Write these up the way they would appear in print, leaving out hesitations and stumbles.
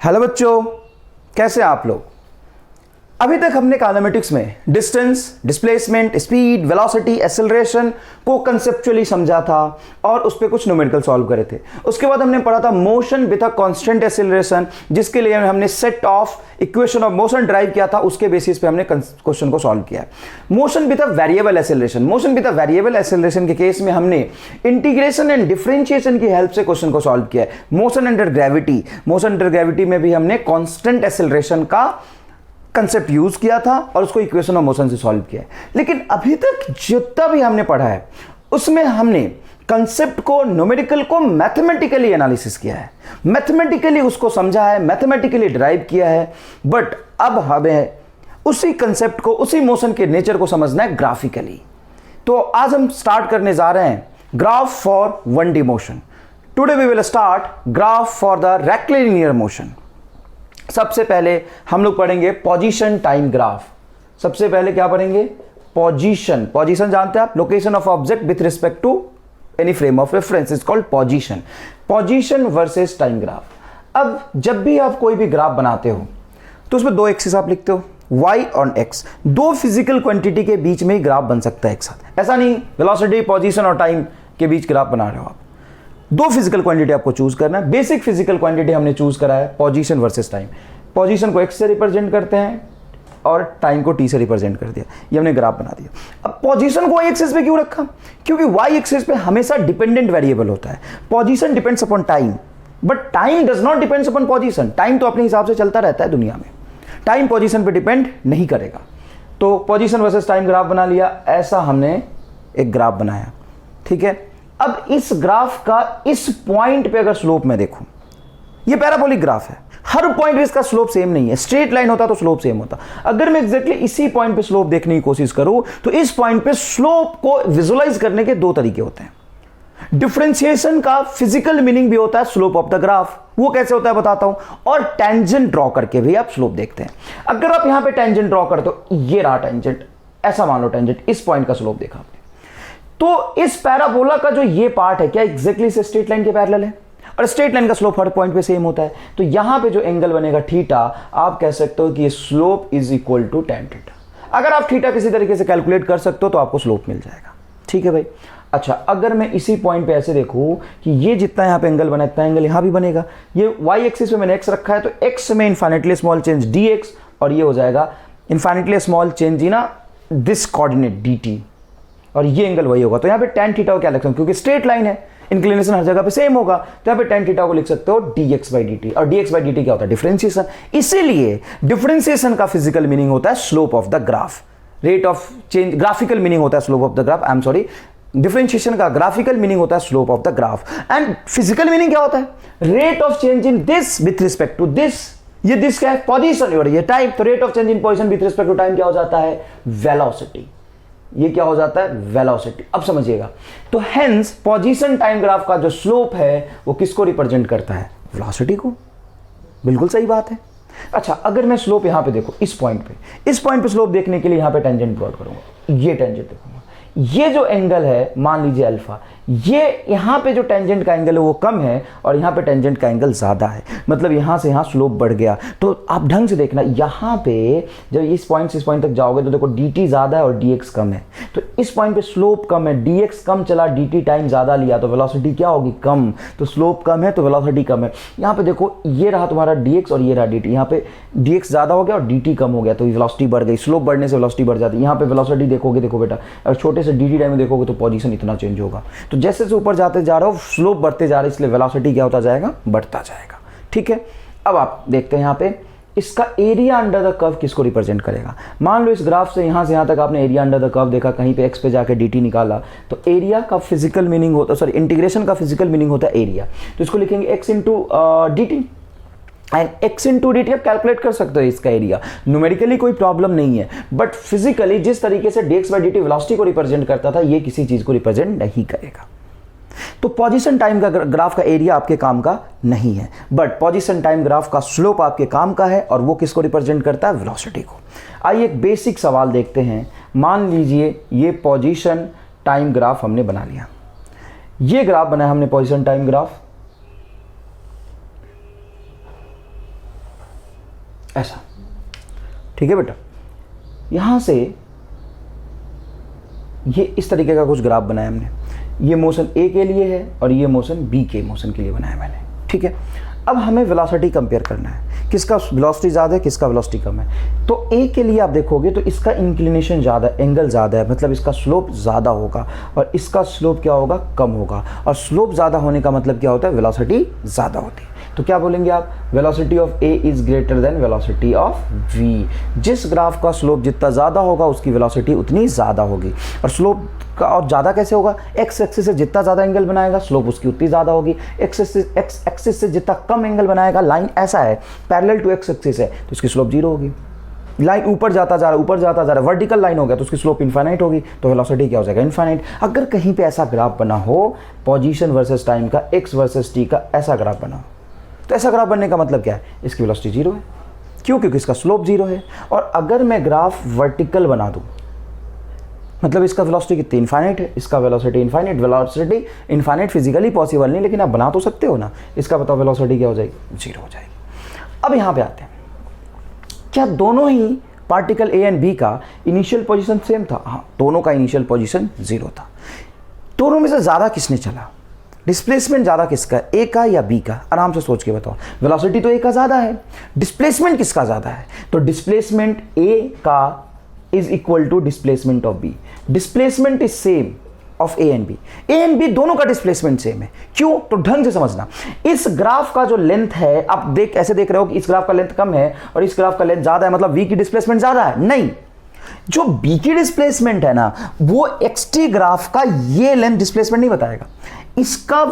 Hello बच्चों, कैसे आप लोग। अभी तक हमने काइनेमेटिक्स में distance, displacement, speed, velocity, acceleration को कंसेप्चुअली समझा था और उस पर कुछ न्यूमेरिकल सॉल्व करे थे। उसके बाद हमने पढ़ा था motion with a constant acceleration, जिसके लिए हमने set of equation of motion drive किया था। उसके बेसिस पे हमने क्वेश्चन को सॉल्व किया। Motion with a variable acceleration, motion with a variable acceleration के केस में हमने इंटीग्रेशन एंड डिफरेंशिएशन की हेल्प से क्वेश्चन को सॉल्व किया है। Motion under gravity, motion under gravity में भी हमने कांस्टेंट एक्सेलरेशन का कंसेप्ट यूज किया था और उसको इक्वेशन ऑफ मोशन से सॉल्व किया है। लेकिन अभी तक जितना भी हमने पढ़ा है उसमें हमने कंसेप्ट को, न्यूमेरिकल को मैथमेटिकली एनालिसिस किया है, मैथमेटिकली उसको समझा है, मैथमेटिकली ड्राइव किया है। बट अब हमें उसी कंसेप्ट को, उसी मोशन के नेचर को समझना है ग्राफिकली। तो आज हम स्टार्ट करने जा रहे हैं graph for 1D motion. Today we will start graph for the rectilinear motion. सबसे पहले हम लोग पढ़ेंगे पोजीशन टाइम ग्राफ। सबसे पहले क्या पढ़ेंगे? पोजीशन। पोजीशन जानते हैं आप? Location of object with respect to any frame of reference is called position. Position versus time graph. अब जब भी आप कोई भी ग्राफ बनाते हो तो उसमें दो एक्सिस आप लिखते हो, y और x। दो फिजिकल क्वांटिटी के बीच में ही ग्राफ बन सकता है एक साथ। ऐसा नहीं वेलोसिटी, पोजीशन और टाइम के बीच ग्राफ बना रहे हो आप। दो फिजिकल क्वांटिटी आपको चूज करना है। बेसिक फिजिकल क्वांटिटी हमने चूज करा है पोजीशन वर्सेस टाइम। पोजीशन को x से रिप्रेजेंट करते हैं और टाइम को t से रिप्रेजेंट कर दिया। ये हमने ग्राफ बना दिया। अब पोजीशन को y एक्सिस पे क्यों रखा? क्योंकि y एक्सिस पे हमेशा डिपेंडेंट वेरिएबल होता है। Position depends upon time, but time does not depends upon position. Time तो अपने हिसाब से चलता रहता है दुनिया में, टाइम पोजीशन पे डिपेंड नहीं करेगा। तो पोजीशन वर्सेस टाइम ग्राफ बना लिया। ऐसा हमने एक ग्राफ बनाया, ठीक है। अब इस ग्राफ का इस पॉइंट पे अगर स्लोप में देखूं, ये पैराबोलिक ग्राफ है, हर पॉइंट पे इसका स्लोप सेम नहीं है। स्ट्रेट लाइन होता तो स्लोप सेम होता। अगर मैं एग्जैक्टली इसी पॉइंट पे स्लोप देखने की कोशिश करूं तो इस पॉइंट पे स्लोप को विजुलाइज करने के दो तरीके होते हैं। डिफरेंशिएशन का फिजिकल मीनिंग भी होता है स्लोप ऑफ द ग्राफ। वो कैसे होता है बताता हूं। और टेंजेंट ड्रॉ करके भी आप स्लोप देखते हैं। अगर आप यहां पे टेंजेंट ड्रॉ करते हो, ये रहा टेंजेंट, ऐसा मान लो टेंजेंट, इस पॉइंट का स्लोप देखा आपने, तो इस पैराबोला का जो ये पार्ट है क्या एग्जैक्टली से स्ट्रेट लाइन के पैरेलल है? और स्ट्रेट लाइन का स्लोप हर पॉइंट पे सेम होता है। तो यहां पे जो एंगल बनेगा थीटा, आप कह सकते हो कि ये slope is equal to tan theta. अगर आप थीटा किसी तरीके से कैलकुलेट कर सकते हो तो आपको स्लोप मिल जाएगा, ठीक है भाई। अच्छा, अगर मैं इसी पॉइंट पे ऐसे देखूं कि ये जितना यहां पे एंगल बना इतना एंगल यहां भी बनेगा। ये y एक्सिस पे मैंने x रखा है, तो x में इनफाइनाइटली स्मॉल चेंज dx, और ये हो जाएगा infinitely small change in this coordinate dt, और ये एंगल वही होगा। तो यहाँ पे tan थीटा को क्या लिख सकते हैं? क्योंकि स्ट्रेट लाइन है, इंक्लिनेशन हर जगह पे सेम होगा, तो यहाँ पे tan थीटा को लिख सकते हो dx by dt। और dx by dt क्या होता है? डिफरेंशिएशन। इसीलिए डिफरेंशिएशन का फिजिकल मीनिंग होता है slope of the graph. Rate of change graphical meaning होता है slope of the graph. I am sorry, differentiation का ग्राफिकल मीनिंग होता है slope of the graph. And physical meaning क्या होता है? Rate of change in this with respect to this. ये this क्या है? पोजीशन, और ये टाइम। तो rate of change in position with respect to time क्या हो जाता है? वेलोसिटी। ये क्या हो जाता है? वेलोसिटी। अब समझिएगा, तो हेंस पोजीशन टाइम ग्राफ का जो स्लोप है वो किसको रिप्रेजेंट करता है? वेलोसिटी को। बिल्कुल सही बात है। अच्छा, अगर मैं स्लोप यहां पे देखो, इस पॉइंट पे स्लोप देखने के लिए यहां पे टेंजेंट प्लॉट करूंगा, ये टेंजेंट देखूंगा। ये जो एंगल है मान लीजिए अल्फा, ये यहां पे जो टेंजेंट का एंगल है वो कम है और यहां पे टेंजेंट का एंगल ज्यादा है, मतलब यहां से यहां स्लोप बढ़ गया। तो आप ढंग से देखना, यहां पे जब इस पॉइंट से इस पॉइंट तक जाओगे तो देखो dt ज्यादा है और dx कम है। तो इस पॉइंट पे स्लोप कम है, dx कम चला, dt टाइम ज्यादा लिया, तो वेलोसिटी क्या होगी? कम। तो स्लोप कम है तो वेलोसिटी कम है। यहां पे देखो, ये रहा तुम्हारा dx और ये रहा dt। यहां पे dx ज्यादा हो गया और dt कम हो गया, तो वेलोसिटी बढ़ गई। स्लोप बढ़ने से वेलोसिटी बढ़ जाती है। यहां पे वेलोसिटी देखोगे, देखो बेटा, अगर छोटे से dt टाइम में देखोगे तो पोजीशन इतना चेंज होगा। तो जैसे जैसे ऊपर जाते जा रहे हो स्लोप बढ़ते जा रहे, इसलिए वेलोसिटी क्या होता जाएगा? बढ़ता जाएगा, ठीक है। अब आप देखते हैं यहां पे इसका एरिया अंडर द कर्व किसको रिप्रेजेंट करेगा? मान लो इस ग्राफ से यहां तक आपने एरिया अंडर द कर्व देखा, कहीं पे x पे जाके dt निकाला, तो एरिया का फिजिकल मीनिंग होता, सॉरी इंटीग्रेशन का फिजिकल मीनिंग होता है एरिया। तो इसको लिखेंगे x into dt, and x into dt आप कैलकुलेट कर सकते हो इसका एरिया। न्यूमेरिकली कोई प्रॉब्लम नहीं है, बट फिजिकली जिस तरीके से dx by dt वेलोसिटी को रिप्रेजेंट करता था, ये किसी चीज को रिप्रेजेंट नहीं करेगा। तो पोजीशन टाइम का ग्राफ का एरिया आपके काम का नहीं है, बट पोजीशन टाइम ग्राफ का स्लोप आपके काम का है, और वो किसको रिप्रेजेंट करता है? वेलोसिटी को। आइए एक बेसिक सवाल देखते हैं। मान लीजिए ये पोजीशन टाइम ग्राफ हमने बना लिया, ये ग्राफ बनाया हमने पोजीशन टाइम ग्राफ। ऐसा, ठीक है बेटा। यहां से ये इस तरीके का कुछ ग्राफ बनाया हमने, ये मोशन ए के लिए है और ये मोशन बी के मोशन के लिए बनाया मैंने, ठीक है। अब हमें वेलोसिटी कंपेयर करना है, किसका वेलोसिटी ज़्यादा है, किसका वेलोसिटी कम है। तो ए के लिए आप देखोगे तो इसका इंक्लिनेशन ज़्यादा, एंगल ज़्यादा है, मतलब इसका स्लोप ज़्यादा होगा, और इसका स्लोप क्या होगा, कम होगा। और स्लोप ज़्यादा होने का मतलब क्या होता है, वेलोसिटी ज़्यादा होती है। तो क्या बोलेंगे आप, velocity of A is greater than velocity of B. जिस ग्राफ का स्लोप जितना ज़्यादा होगा उसकी वेलोसिटी उतनी ज़्यादा होगी। और स्लोप का और ज़्यादा कैसे होगा, एक्स एक्सिस से जितना ज़्यादा एंगल बनाएगा स्लोप उसकी उतनी ज़्यादा होगी। एक्स एक्सिस से जितना कम एंगल बनाएगा, लाइन ऐसा है पैरेलल टू एक्स एक्सिस है तो इसकी स्लोप जीरो होगी। लाइन ऊपर जाता जा रहा है, ऊपर जाता जा रहा है, वर्टिकल लाइन हो गया तो उसकी स्लोप इनफाइनाइट होगी, तो वेलोसिटी क्या हो जाएगा, इनफाइनाइट। अगर कहीं पे ऐसा ग्राफ बना हो, पोजीशन वर्सेस टाइम का, एक्स वर्सेस टी का ऐसा ग्राफ बना हो, तो ऐसा ग्राफ बनने का मतलब क्या है, इसकी वेलोसिटी जीरो है। क्यों, क्योंकि इसका स्लोप जीरो है। और अगर मैं ग्राफ वर्टिकल बना दूं, मतलब इसका वेलोसिटी कितनी, इनफाइनाइट है, इसका velocity infinite. Velocity infinite physically possible नहीं, लेकिन आप बना तो सकते हो ना। इसका बताओ वेलोसिटी क्या हो जाएगी, जीरो हो जाएगी। अब यहाँ पे आते हैं, क्या दोनों ही पार्टिकल ए एंड बी का इनिशियल पोजीशन सेम था? हाँ, दोनों का इनिशियल पोजीशन जीरो था। दोनों में से ज़्यादा किसने चला, डिस्प्लेसमेंट ज़्यादा किसका, ए का या बी का? आराम से सोच के बताओ। वेलोसिटी तो ए का ज़्यादा है, डिस्प्लेसमेंट किसका ज़्यादा है? तो डिस्प्लेसमेंट ए का is equal to displacement of B. Displacement is same of A and B. A and B दोनों का डिस्प्लेसमेंट सेम है। क्यों? तो ढंग से समझना, इस ग्राफ का जो लेंथ है, आप ऐसे देख रहे हो कि इस ग्राफ का लेंथ कम है और इस ग्राफ का लेंथ ज़्यादा है, मतलब वी की डिस्प्लेसमेंट ज़्यादा है? नहीं, जो बी की डिस्प्लेसमेंट है ना, वो एक्सटी ग्राफ का ये लेंथ डिस्प्लेसमेंट नहीं बताएगा। इसका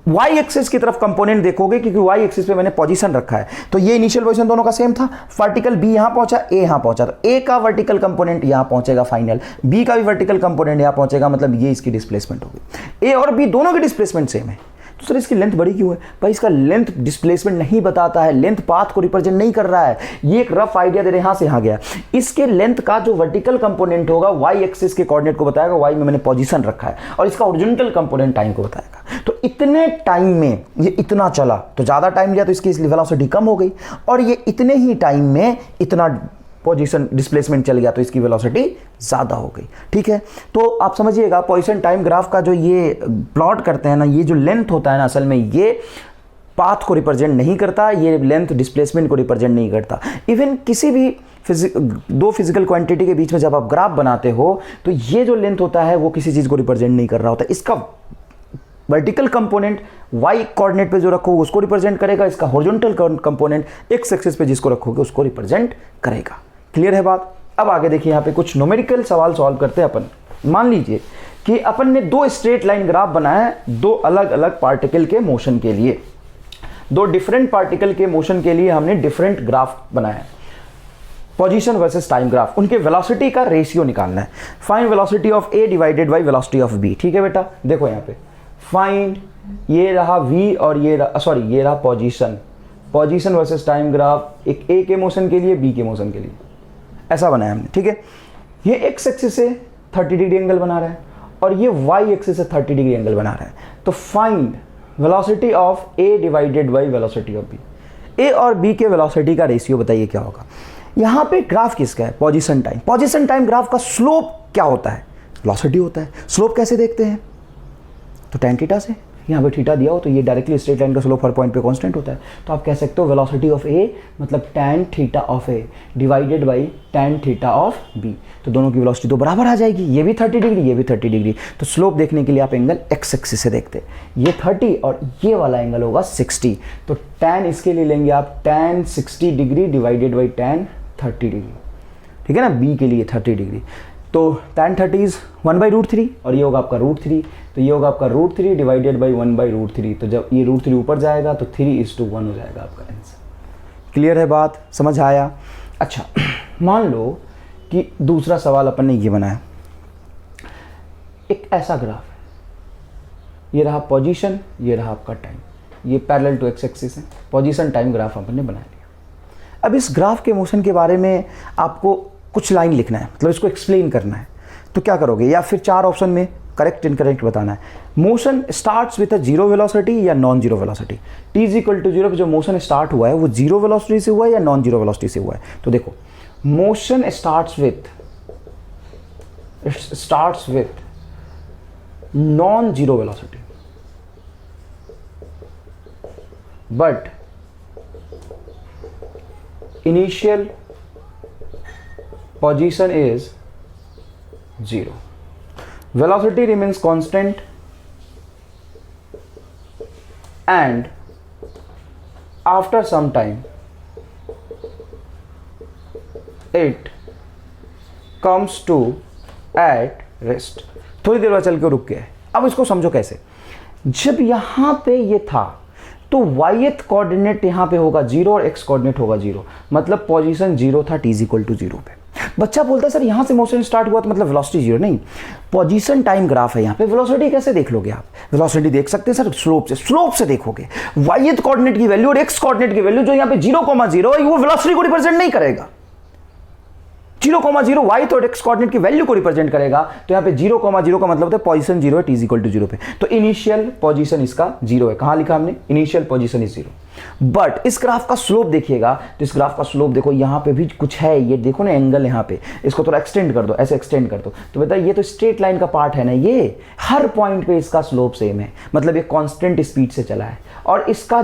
वाई एक्सिस की तरफ कंपोनेंट देखोगे, क्योंकि वाई एक्सिस पे मैंने पोजीशन रखा है, तो ये इनिशियल पोजीशन दोनों का सेम था। वर्टिकल बी यहां पहुंचा, ए यहां पहुंचा, तो ए का वर्टिकल कंपोनेंट यहां पहुंचेगा फाइनल, बी का भी वर्टिकल कंपोनेंट यहां पहुंचेगा, मतलब ये इसकी डिस्प्लेसमेंट होगी। ए और बी दोनों की डिस्प्लेसमेंट सेम है। तो सर इसकी लेंथ बड़ी क्यों है? भाई इसका लेंथ डिस्प्लेसमेंट नहीं बताता है, लेंथ पाथ को रिप्रेजेंट नहीं कर रहा है। ये एक रफ आइडिया दे रहे, यहां से यहां गया। इसके लेंथ का जो वर्टिकल कंपोनेंट होगा वाई एक्सिस के कोऑर्डिनेट को बताएगा, वाई में मैंने पोजीशन रखा है, और इसका हॉरिजॉन्टल कंपोनेंट टाइम को बताएगा। तो इतने टाइम में ये इतना चला, तो ज्यादा टाइम लिया तो इसकी वेलोसिटी कम हो गई, और ये इतने ही टाइम में इतना पोजीशन डिस्प्लेसमेंट चल गया तो इसकी वेलोसिटी ज़्यादा हो गई। ठीक है, तो आप समझिएगा पोजीशन टाइम ग्राफ का जो ये प्लॉट करते हैं ना, ये जो लेंथ होता है ना, असल में ये पाथ को रिप्रेजेंट नहीं करता, ये लेंथ डिस्प्लेसमेंट को रिप्रेजेंट नहीं करता। इवन किसी भी दो फिजिकल क्वांटिटी के बीच में जब आप ग्राफ बनाते हो तो ये जो लेंथ होता है वो किसी चीज़ को रिप्रेजेंट नहीं कर रहा होता। इसका वर्टिकल कंपोनेंट वाई कोऑर्डिनेट पे जो रखोगे उसको रिप्रेजेंट करेगा, इसका हॉरिजॉन्टल कंपोनेंट एक्स एक्सिस पे जिसको रखोगे उसको रिप्रेजेंट करेगा। क्लियर है बात? अब आगे देखिए, यहाँ पे कुछ न्यूमेरिकल सवाल सॉल्व करते हैं अपन। मान लीजिए कि अपन ने दो स्ट्रेट लाइन ग्राफ बनाया है, दो अलग अलग पार्टिकल के मोशन के लिए, दो डिफरेंट पार्टिकल के मोशन के लिए हमने डिफरेंट ग्राफ बनाया है, पोजीशन वर्सेस टाइम ग्राफ। उनके वेलोसिटी का रेशियो निकालना है। Find velocity of A divided by velocity of B. ठीक है बेटा, देखो यहाँ पे फाइंड, ये रहा v और ये रहा पोजीशन वर्सेस टाइम ग्राफ, एक ए के मोशन के लिए, बी के मोशन के लिए, ऐसा बनाया हमने। ठीक है, ये एक्स एक्सिस से 30 डिग्री एंगल बना रहा है और ये वाई एक्सिस से 30 डिग्री एंगल बना रहा है। तो find velocity of A divided by velocity of B. A और बी के वेलोसिटी का रेशियो बताइए क्या होगा। यहाँ पे ग्राफ किसका है, position time. Position time graph का स्लोप क्या होता है, वेलोसिटी होता है। स्लोप कैसे देखते हैं, तो tan थीटा से। यहाँ पे थीटा दिया हो तो ये डायरेक्टली स्ट्रेट लाइन का स्लोप हर पॉइंट पे कांस्टेंट होता है, तो आप कह सकते हो वेलोसिटी ऑफ ए मतलब tan theta of A divided by tan theta of B. तो दोनों की वेलोसिटी तो बराबर आ जाएगी, ये भी 30 डिग्री, ये भी 30 डिग्री। तो स्लोप देखने के लिए आप एंगल एक्स एक्सिस से देखते हैं, ये 30 और ये वाला एंगल होगा 60। तो tan इसके लिए लेंगे आप tan 60 degree divided by tan 30 degree. ठीक है ना, बी के लिए 30 डिग्री। तो tan 30 इज 1/√3 और ये होगा आपका √3, तो ये होगा आपका √3 डिवाइडेड बाई 1/√3। तो जब ये √3 ऊपर जाएगा तो 3:1 हो जाएगा आपका आंसर। क्लियर है बात, समझ आया? अच्छा, मान लो कि दूसरा सवाल अपन ने ये बनाया, एक ऐसा ग्राफ है, ये रहा पोजीशन, ये रहा आपका टाइम, ये पैरेलल टू एक्स एक्सिस है, पोजीशन टाइम ग्राफ अपन ने बना लिया। अब इस ग्राफ के मोशन के बारे में आपको कुछ लाइन लिखना है, मतलब इसको एक्सप्लेन करना है। तो क्या करोगे, या फिर चार ऑप्शन में करेक्ट इनकरेक्ट बताना है। Motion starts with a zero velocity या non zero velocity. T is equal to zero पे जो मोशन स्टार्ट हुआ है वो जीरो वेलोसिटी से हुआ है या नॉन जीरो वेलोसिटी से हुआ है। तो देखो motion starts with non zero velocity but initial position is 0. Velocity remains constant and after some time it comes to at rest. थोड़ी देर बाद चल के रुक गया है। अब इसको समझो कैसे। जब यहां पे ये था तो वाईएथ कोऑर्डिनेट यहां पे होगा 0 और एक्स कोऑर्डिनेट होगा 0, मतलब पोजीशन 0 था t इक्वल टू 0 पे। बच्चा बोलता है सर यहां से मोशन स्टार्ट हुआ तो मतलब वेलोसिटी 0 नहीं, पोजीशन टाइम ग्राफ है यहां पे, वेलोसिटी कैसे देख लोगे आप? वेलोसिटी देख सकते हैं सर स्लोप से देखोगे। वाईएथ कोऑर्डिनेट की वैल्यू और एक्स कोऑर्डिनेट की वैल्यू जो यहां पे 0,0 है वो वेलोसिटी को रिप्रेजेंट नहीं करेगा। 0,0 वाई तो एक्स कोऑर्डिनेट की वैल्यू को रिप्रेजेंट करेगा, तो यहाँ पे 0,0 का मतलब होता है पोजीशन 0 है t इक्वल टू 0 पे। तो इनिशियल पोजीशन इसका 0 है। कहां लिखा हमने? Initial position is 0। बट इस ग्राफ का स्लोप देखिएगा तो इस ग्राफ का स्लोप देखो यहाँ पे भी कुछ है, ये देखो ना एंगल यहाँ पे, इसको थोड़ा एक्सटेंड कर दो, ऐसे एक्सटेंड कर दो तो बेटा ये तो स्ट्रेट लाइन का पार्ट है ना, ये हर पॉइंट पे इसका स्लोप सेम है, मतलब ये कांस्टेंट स्पीड से चला है और इसका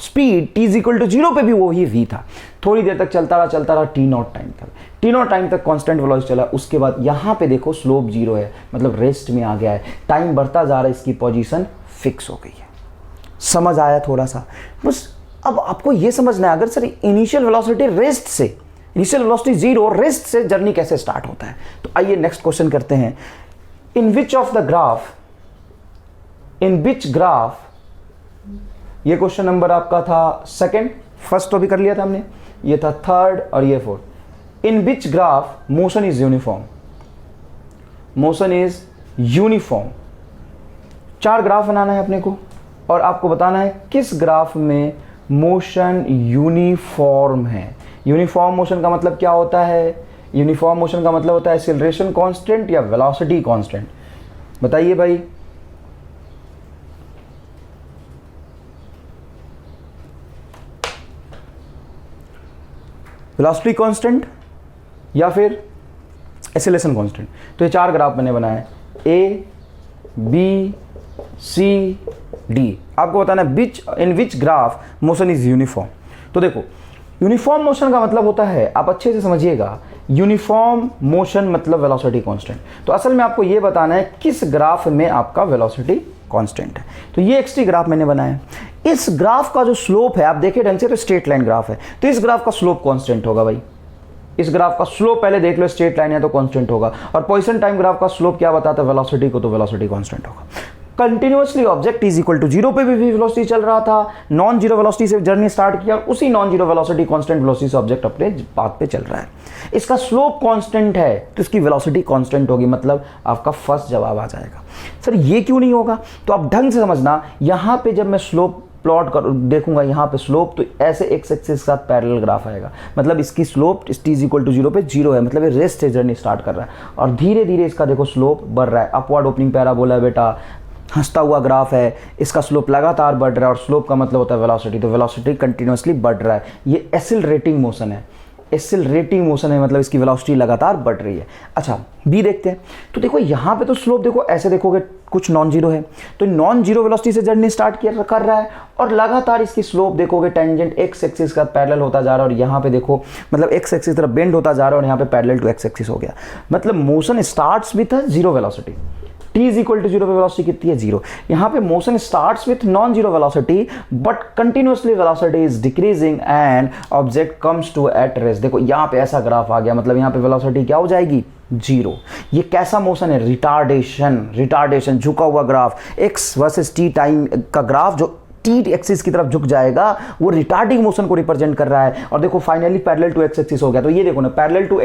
स्पीड t इक्वल टू 0 पे भी वो ही v था। थोड़ी देर तक चलता रहा t0 टाइम तक कांस्टेंट वेलोसिटी चला। उसके बाद यहाँ पे देखो स्लोप 0 है, मतलब रेस्ट में आ गया है, टाइम बढ़ता जा रहा है, इसकी पोजीशन फिक्स हो गई है। समझ आया थोड़ा सा? बस अब आपको ये समझना है, अगर सर इनिशियल वेलोसिटी रेस्ट से, इनिशियल वेलोसिटी 0 रेस्ट से जर्नी कैसे स्टार्ट होता है, तो आइए नेक्स्ट क्वेश्चन करते हैं। इन विच ग्राफ, ये क्वेश्चन नंबर आपका था सेकंड, फर्स्ट तो भी कर लिया था हमने, ये था थर्ड और ये fourth. In which graph motion is uniform, 4 graph बनाना है अपने को और आपको बताना है किस ग्राफ में मोशन यूनिफॉर्म है। यूनिफॉर्म मोशन का मतलब क्या होता है? यूनिफॉर्म मोशन का मतलब होता है एक्सीलरेशन कांस्टेंट या वेलोसिटी कांस्टेंट। बताइए भाई। वेलोसिटी कांस्टेंट या फिर एक्सीलरेशन कांस्टेंट। तो ये 4 ग्राफ मैंने बनाए, ए बी सी डी। आपको बताना है in which graph motion is uniform. तो देखो यूनिफॉर्म मोशन का मतलब होता है, आप अच्छे से समझिएगा, यूनिफॉर्म मोशन मतलब वेलोसिटी कांस्टेंट। तो असल में आपको ये बताना है किस ग्राफ में आपका वेलोसिटी कांस्टेंट है। तो ये एक्सटी ग्राफ मैंने बनाया। इस ग्राफ का जो स्लोप है आप देखिए ढंग से, तो स्ट्रेट लाइन ग्राफ है, तो इस ग्राफ का स्लोप कांस्टेंट होगा भाई। इस ग्राफ का स्लोप पहले देख लो, स्ट्रेट लाइन है तो कांस्टेंट होगा। और पोजीशन टाइम ग्राफ का स्लोप क्या बताता है? वेलोसिटी को, तो वेलोसिटी कांस्टेंट होगा। Continuously object is equal to 0 पे भी वेलोसिटी चल रहा था, नॉन जीरो वेलोसिटी से जर्नी स्टार्ट किया और उसी non zero velocity constant velocity से ऑब्जेक्ट अपने पाथ पे चल रहा है। इसका स्लोप कांस्टेंट है तो इसकी वेलोसिटी कांस्टेंट होगी, मतलब आपका फर्स्ट जवाब आ जाएगा। सर ये क्यों नहीं होगा? तो आप ढंग से समझना, यहाँ पे जब मैं स्लोप प्लॉट कर देखूंगा यहाँ पे स्लोप, तो ऐसे एक्स एक्सिस के साथ पैरेलल ग्राफ आएगा, मतलब इसकी स्लोप t इक्वल टू 0 पे 0 है, मतलब ये रेस्ट से जर्नी स्टार्ट कर रहा है और धीरे धीरे इसका देखो स्लोप बढ़ रहा है। अपवर्ड ओपनिंग पैराबोला है बेटा, हंसता हुआ ग्राफ है, इसका स्लोप लगातार बढ़ रहा है और स्लोप का मतलब होता है वेलोसिटी, तो वेलोसिटी कंटिन्यूअसली बढ़ रहा है। ये एक्सीलरेटिंग मोशन है, एक्सीलरेटिंग मोशन है, मतलब इसकी वेलोसिटी लगातार बढ़ रही है। अच्छा बी देखते हैं। तो देखो यहाँ पे तो स्लोप देखो ऐसे देखोगे कुछ नॉन जीरो है, तो नॉन जीरो वेलोसिटी से जर्नी स्टार्ट कर रहा है और लगातार इसकी स्लोप देखोगे टेंजेंट एक्स एक्सिस का पैरेलल होता जा रहा है और यहाँ पे देखो मतलब एक्स एक्सिस तरफ बेंड होता जा रहा है और यहाँ पे पैरेलल टू एक्स एक्सिस हो गया, मतलब motion starts with zero velocity. t is equal to 0 पे वेलोसिटी कितनी है? 0। यहाँ पे motion starts with non zero velocity but continuously velocity is decreasing and object comes to at rest. देखो यहाँ पे ऐसा ग्राफ आ गया, मतलब यहाँ पे वेलोसिटी क्या हो जाएगी? 0। ये कैसा मोशन है? रिटार्डेशन, झुका हुआ graph, x versus t time का ग्राफ जो टी एक्सिस की तरफ झुक जाएगा, वो रिटार्डिंग मोशन को रिप्रेजेंट कर रहा है। और देखो finally parallel to X axis हो गया, तो ये देखो ना parallel to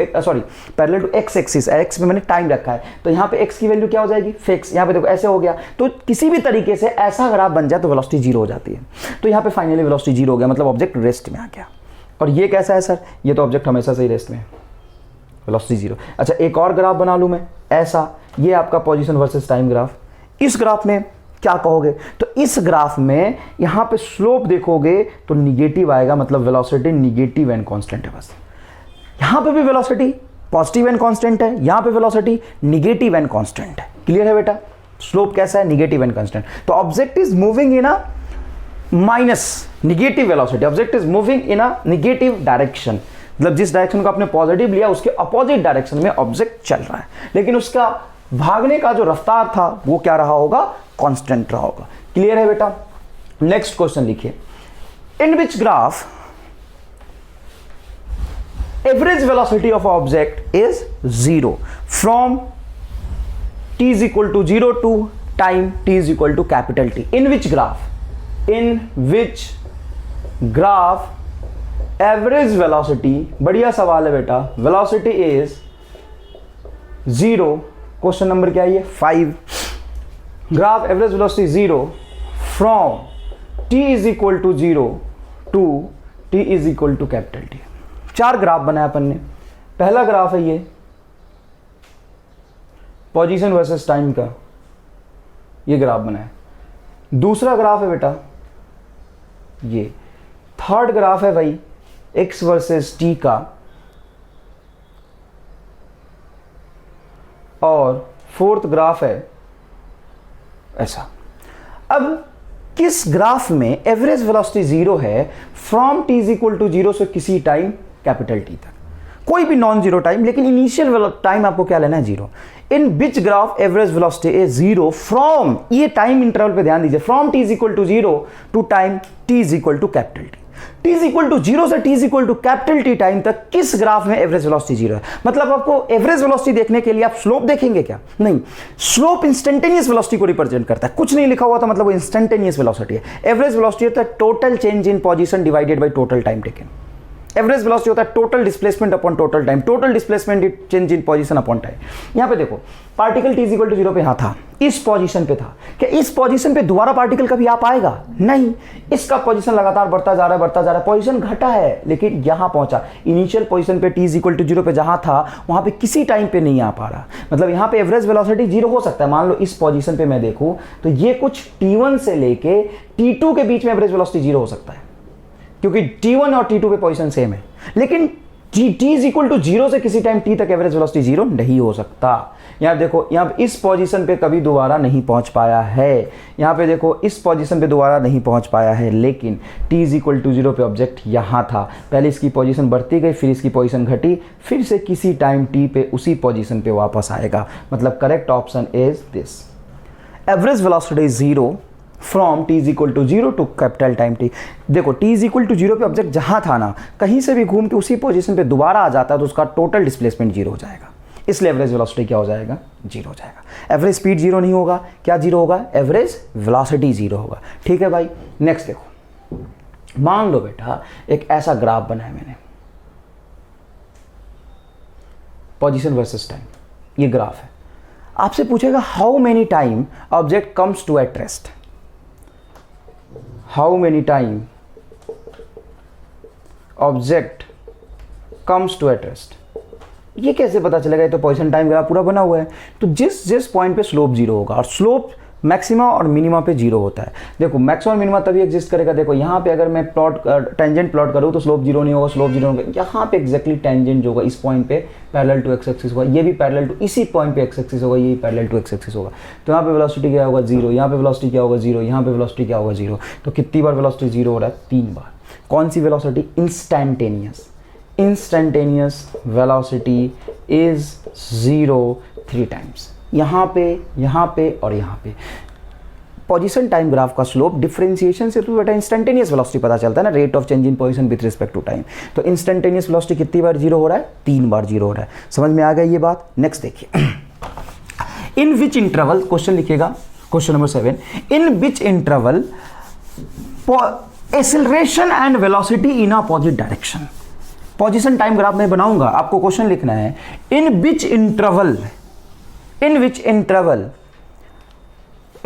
X axis, X में मैंने टाइम रखा है, तो यहाँ पे एक्स की वैल्यू क्या हो जाएगी? फिक्स। यहाँ पे देखो ऐसे हो गया, तो किसी भी तरीके से ऐसा ग्राफ बन जाए तो वेलोसिटी 0 हो जाती है। तो यहाँ पे फाइनली वेलोसिटी 0 हो गया, मतलब ऑब्जेक्ट रेस्ट में आ गया। और ये कैसा है सर? ये तो ऑब्जेक्ट हमेशा से ही रेस्ट में है, वेलोसिटी जीरो। अच्छा एक और ग्राफ बना लूँ मैं ऐसा, ये आपका पोजीशन वर्सेस टाइम ग्राफ। इस ग्राफ में क्या कहोगे, तो इस ग्राफ में यहाँ पे स्लोप देखोगे तो निगेटिव आएगा, मतलब वेलोसिटी निगेटिव एंड कांस्टेंट है बस। यहाँ पे भी वेलोसिटी पॉजिटिव एंड कांस्टेंट है, यहाँ पे वेलोसिटी निगेटिव एंड कांस्टेंट है। क्लियर है बेटा, स्लोप कैसा है, निगेटिव एंड कांस्टेंट। तो object is moving in a minus negative velocity, object is moving in a negative direction, मतलब जिस डायरेक्शन को आपने पॉजिटिव लिया उसके अपोजिट डायरेक्शन में ऑब्जेक्ट चल रहा है, लेकिन उसका भागने का जो रफ्तार था वो क्या रहा होगा, कांस्टेंट रहा होगा। क्लियर है बेटा। नेक्स्ट क्वेश्चन लिखिए, in which graph average velocity of object is 0 from t is equal to 0 to time t is equal to capital T. In which graph average velocity, बढ़िया सवाल है बेटा, velocity is 0, क्वेश्चन नंबर क्या है 5, graph average velocity 0 from t is equal to 0 to t is equal to capital T। 4 graph बनाया अपन ने। पहला ग्राफ है ये पोजीशन वर्सेस टाइम का, ये ग्राफ बना है। दूसरा ग्राफ है बेटा ये, थर्ड ग्राफ है भाई x वर्सेस t का, और फोर्थ ग्राफ है ऐसा। अब किस ग्राफ में एवरेज वेलोसिटी 0 है from t is equal to 0 से किसी टाइम कैपिटल T तक, कोई भी नॉन जीरो टाइम, लेकिन इनिशियल टाइम आपको क्या लेना है 0। In which graph average velocity is 0 from, ये टाइम इंटरवल पे ध्यान दीजिए, from t is equal to 0 to time t is equal to capital T। t is equal to 0 से t is equal to capital T time तक किस graph में average velocity 0 है। मतलब आपको एवरेज वेलोसिटी देखने के लिए आप स्लोप देखेंगे क्या, नहीं, स्लोप इंस्टेंटेनियस वेलोसिटी को रिप्रेजेंट करता है, कुछ नहीं लिखा हुआ था मतलब वो इंस्टेंटेनियस वेलोसिटी है। एवरेज वेलोसिटी होता है total change in position divided by total time taken. Average velocity होता है total displacement upon total time, total displacement change in position upon time. यहां पे देखो particle t is equal to 0 पे यहां था, इस पोजीशन पे था, क्या इस पोजीशन पे दोबारा पार्टिकल कभी आ पाएगा, नहीं, इसका पोजीशन लगातार बढ़ता जा रहा है, पोजीशन घटा है लेकिन यहां पहुंचा। इनिशियल पोजीशन पे t इज इक्वल टू 0 पे जहां था वहां पे किसी टाइम पे नहीं आ पा रहा, मतलब यहां पे एवरेज वेलोसिटी 0 हो सकता है। मान लो इस पोजीशन पे मैं देखूं तो ये कुछ t1 से लेके t2 के बीच में एवरेज वेलोसिटी 0 हो सकता है, क्योंकि t1 और t2 पे पोजीशन सेम है, लेकिन t इज इक्वल टू 0 से किसी टाइम t तक एवरेज वेलोसिटी 0 नहीं हो सकता। यहां देखो, यहां पे इस पोजीशन पे कभी दोबारा नहीं पहुंच पाया है, यहां पे देखो इस पोजीशन पे दोबारा नहीं पहुंच पाया है, लेकिन t इज इक्वल टू 0 पे ऑब्जेक्ट यहां था, पहले इसकी पोजीशन बढ़ती गई, फिर इसकी पोजीशन घटी, फिर से किसी टाइम t पे उसी पोजीशन पे वापस आएगा। मतलब correct option is this, average velocity 0 from t is equal to 0 to capital time t। देखो t इज इक्वल टू 0 पे ऑब्जेक्ट जहां था ना, कहीं से भी घूम के उसी पोजीशन पे दोबारा आ जाता है तो उसका टोटल डिस्प्लेसमेंट 0 हो जाएगा, इसलिए एवरेज वेलोसिटी क्या हो जाएगा, 0 हो जाएगा। एवरेज स्पीड 0 नहीं होगा, क्या 0 होगा, एवरेज वेलोसिटी 0 होगा। ठीक है भाई। नेक्स्ट देखो, मान लो बेटा एक ऐसा ग्राफ बनाया मैंने, पोजीशन वर्सेस टाइम, ये ग्राफ है। आपसे पूछेगा how many time object comes to at rest, how many time object comes to at rest, ये कैसे पता चलेगा, ये तो पोजीशन टाइम ग्राफ पूरा बना हुआ है। तो जिस पॉइंट पे स्लोप 0 होगा, और स्लोप मैक्सिमा और मिनिमा पे 0 होता है। देखो मैक्सिमम और मिनिमा तभी एग्जिस्ट करेगा, देखो यहाँ पे अगर मैं टेंजेंट प्लॉट करूँ तो स्लोप 0 नहीं होगा, स्लोप 0 होगा, यहाँ पे एग्जैक्टली टेंजेंट जो होगा इस पॉइंट पे पैरेलल टू एक्स एक्सिस होगा, ये भी पैरेलल टू इसी पॉइंट पे एक्स एक्सिस होगा, ये भी पैरेलल टू एक्स एक्सिस होगा। तो यहाँ पे वेलोसिटी क्या होगा 0, यहाँ पे वेलोसिटी क्या होगा 0, यहाँ पे वेलोसिटी क्या होगा 0। तो कितनी बार वेलोसिटी 0 हो रहा है, 3 बार। कौन सी velocity, instantaneous velocity is 0 3 times, यहाँ पे और यहाँ पे। पोजीशन टाइम ग्राफ का स्लोप डिफरेंशिएशन से तो बेटा इंस्टेंटेनियस वेलोसिटी पता चलता है ना, rate of change in position with respect to time. तो इंस्टेंटेनियस वेलोसिटी कितनी बार 0 हो रहा है, 3 बार 0 हो रहा है। समझ में आ गई ये बात। नेक्स्ट देखिए, इन विच इंटरवल, क्वेश्चन लिखिएगा question number 7, in which interval acceleration and velocity in opposite direction. Position time graph में बनाऊंगा, आपको क्वेश्चन लिखना है, in which interval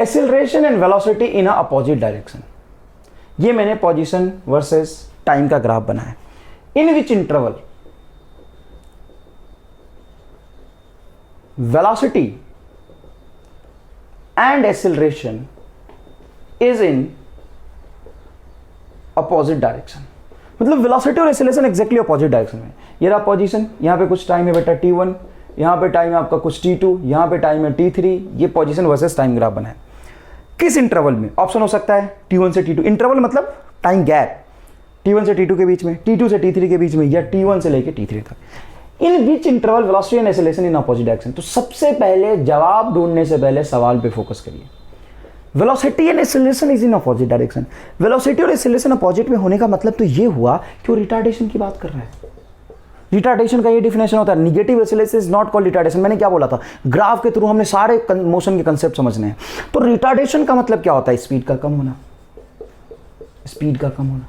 acceleration and velocity in opposite direction. ये मैंने पोजीशन वर्सेस टाइम का graph बनाया। In which interval velocity and acceleration is in opposite direction. मतलब वेलोसिटी और एक्सेलरेशन एग्जैक्टली अपोजिट डायरेक्शन में। ये रहा पोजीशन, यहां पे कुछ टाइम है बेटा t1, यहां पे टाइम है आपका कुछ t2, यहां पे टाइम है t3। ये पोजीशन वर्सेस टाइम ग्राफ बना है। किस इंटरवल में? ऑप्शन हो सकता है t1 से t2, इंटरवल मतलब टाइम गैप, t1 से t2 के बीच में, t2 से t3 के बीच में, या t1 से लेके t3 तक। In which interval velocity and acceleration in opposite direction. तो सबसे पहले जवाब ढूंढने से पहले सवाल पे फोकस करिए। Velocity and acceleration is in opposite direction. Velocity और एक्सेलरेशन अपोजिट में होने का मतलब तो ये हुआ कि वो रिटार्डेशन की बात कर रहा है। रिटार्डेशन का ये डिफिनेशन होता है, negative acceleration is not called retardation. मैंने क्या बोला था, ग्राफ के थ्रू हमने सारे मोशन के कंसेप्ट समझने हैं। तो रिटार्डेशन का मतलब क्या होता है? स्पीड का कम होना, स्पीड का कम होना।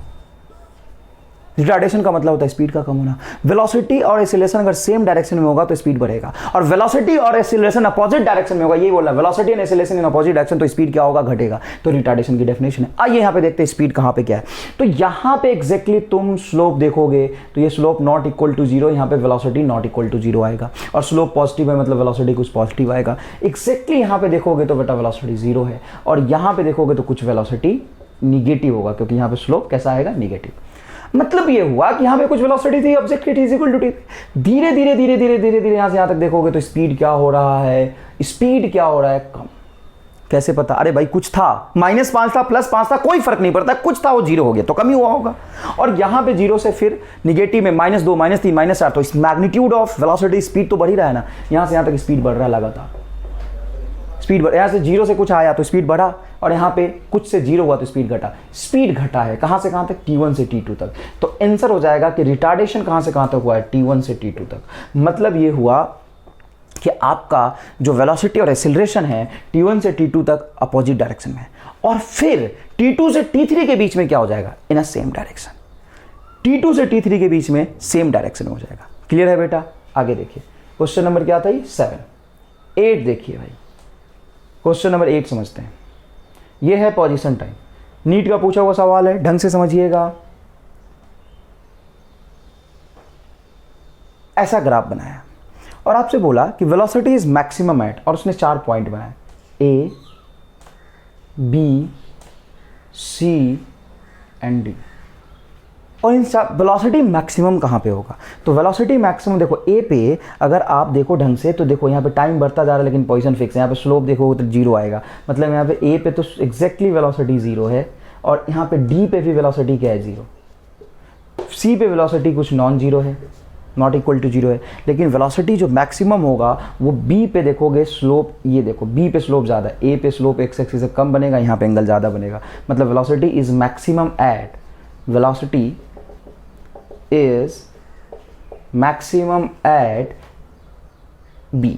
रिटार्डेशन का मतलब होता है स्पीड का कम होना। वेलोसिटी और एक्सेलरेशन अगर सेम डायरेक्शन में होगा तो स्पीड बढ़ेगा, और वेलोसिटी और एक्सेलरेशन अपोजिट डायरेक्शन में होगा, ये बोला velocity and acceleration in opposite direction, तो स्पीड क्या होगा? घटेगा। तो रिटार्डेशन की डेफिनेशन है। आइए यहां पे देखते हैं स्पीड कहां पे क्या है। तो यहां पे एग्जैक्टली तुम स्लोप देखोगे तो ये slope not equal to zero, यहां पे velocity not equal to zero आएगा, और स्लोप पॉजिटिव है मतलब वेलोसिटी कुछ पॉजिटिव आएगा। एग्जैक्टली यहां पे देखोगे तो बेटा वेलोसिटी जीरो है, और यहां पे देखोगे तो कुछ वेलोसिटी निगेटिव होगा, क्योंकि यहां पे स्लोप कैसा आएगा? निगेटिव। मतलब ये हुआ कि यहां पे कुछ वेलोसिटी थी, ऑब्जेक्ट की t इक्वल टू t। धीरे धीरे धीरे धीरे धीरे धीरे यहां से यहां तक देखोगे तो स्पीड क्या हो रहा है? स्पीड क्या हो रहा है? कम। कैसे पता? अरे भाई कुछ था, -5 था, +5 था, कोई फर्क नहीं पड़ता, कुछ था वो जीरो हो गया तो कम ही हुआ होगा। और यहां पे जीरो से फिर निगेटिव में -2, -3, -4, तो इस मैग्नीट्यूड ऑफ वेलोसिटी, स्पीड तो बढ़ ही रहा है ना। यहां से यहां तक स्पीड बढ़ रहा है लगातार, स्पीड बढ़, यहां से जीरो से कुछ आया तो स्पीड बढ़ा, और यहां पे कुछ से जीरो हुआ तो स्पीड घटा। स्पीड घटा है कहां से कहां तक? t1 से t2 तक। तो आंसर हो जाएगा कि रिटार्डेशन कहां से कहां तक हुआ है? t1 से t2 तक। मतलब ये हुआ कि आपका जो वेलोसिटी और एक्सेलरेशन है t1 से t2 तक अपोजिट डायरेक्शन में है, और फिर t2 से t3 के बीच में क्या हो जाएगा? इन अ सेम डायरेक्शन। t2 से t3 के बीच में सेम डायरेक्शन हो जाएगा। क्लियर है बेटा? आगे देखिए क्वेश्चन नंबर क्या था? 7। 8 देखिए भाई, क्वेश्चन नंबर 8 समझते हैं। यह है पोजीशन टाइम, नीट का पूछा हुआ सवाल है, ढंग से समझिएगा। ऐसा ग्राफ बनाया और आपसे बोला कि वेलोसिटी इज मैक्सिमम एट, और उसने 4 पॉइंट बनाए, ए, बी, सी एंड डी। और इन वेलोसिटी मैक्सिमम कहाँ पे होगा? तो वेलोसिटी मैक्सिमम देखो ए पे, अगर आप देखो ढंग से तो देखो यहाँ पे टाइम बढ़ता जा रहा है लेकिन पोजीशन फिक्स है। यहाँ पे स्लोप देखोगे तो जीरो आएगा, मतलब यहाँ पे ए पे तो एग्जैक्टली वेलोसिटी जीरो है, और यहाँ पे डी पे भी वेलोसिटी क्या है? जीरो। सी पे वेलोसिटी कुछ नॉन जीरो है, नॉट इक्वल टू जीरो है, लेकिन वेलोसिटी जो मैक्सिमम होगा वो बी पे देखोगे स्लोप, ये देखो बी पे स्लोप ज़्यादा है, ए पे स्लोप एक्स एक्सिस से कम बनेगा, यहाँ पे एंगल ज़्यादा बनेगा। मतलब velocity is maximum at, velocity is maximum at B.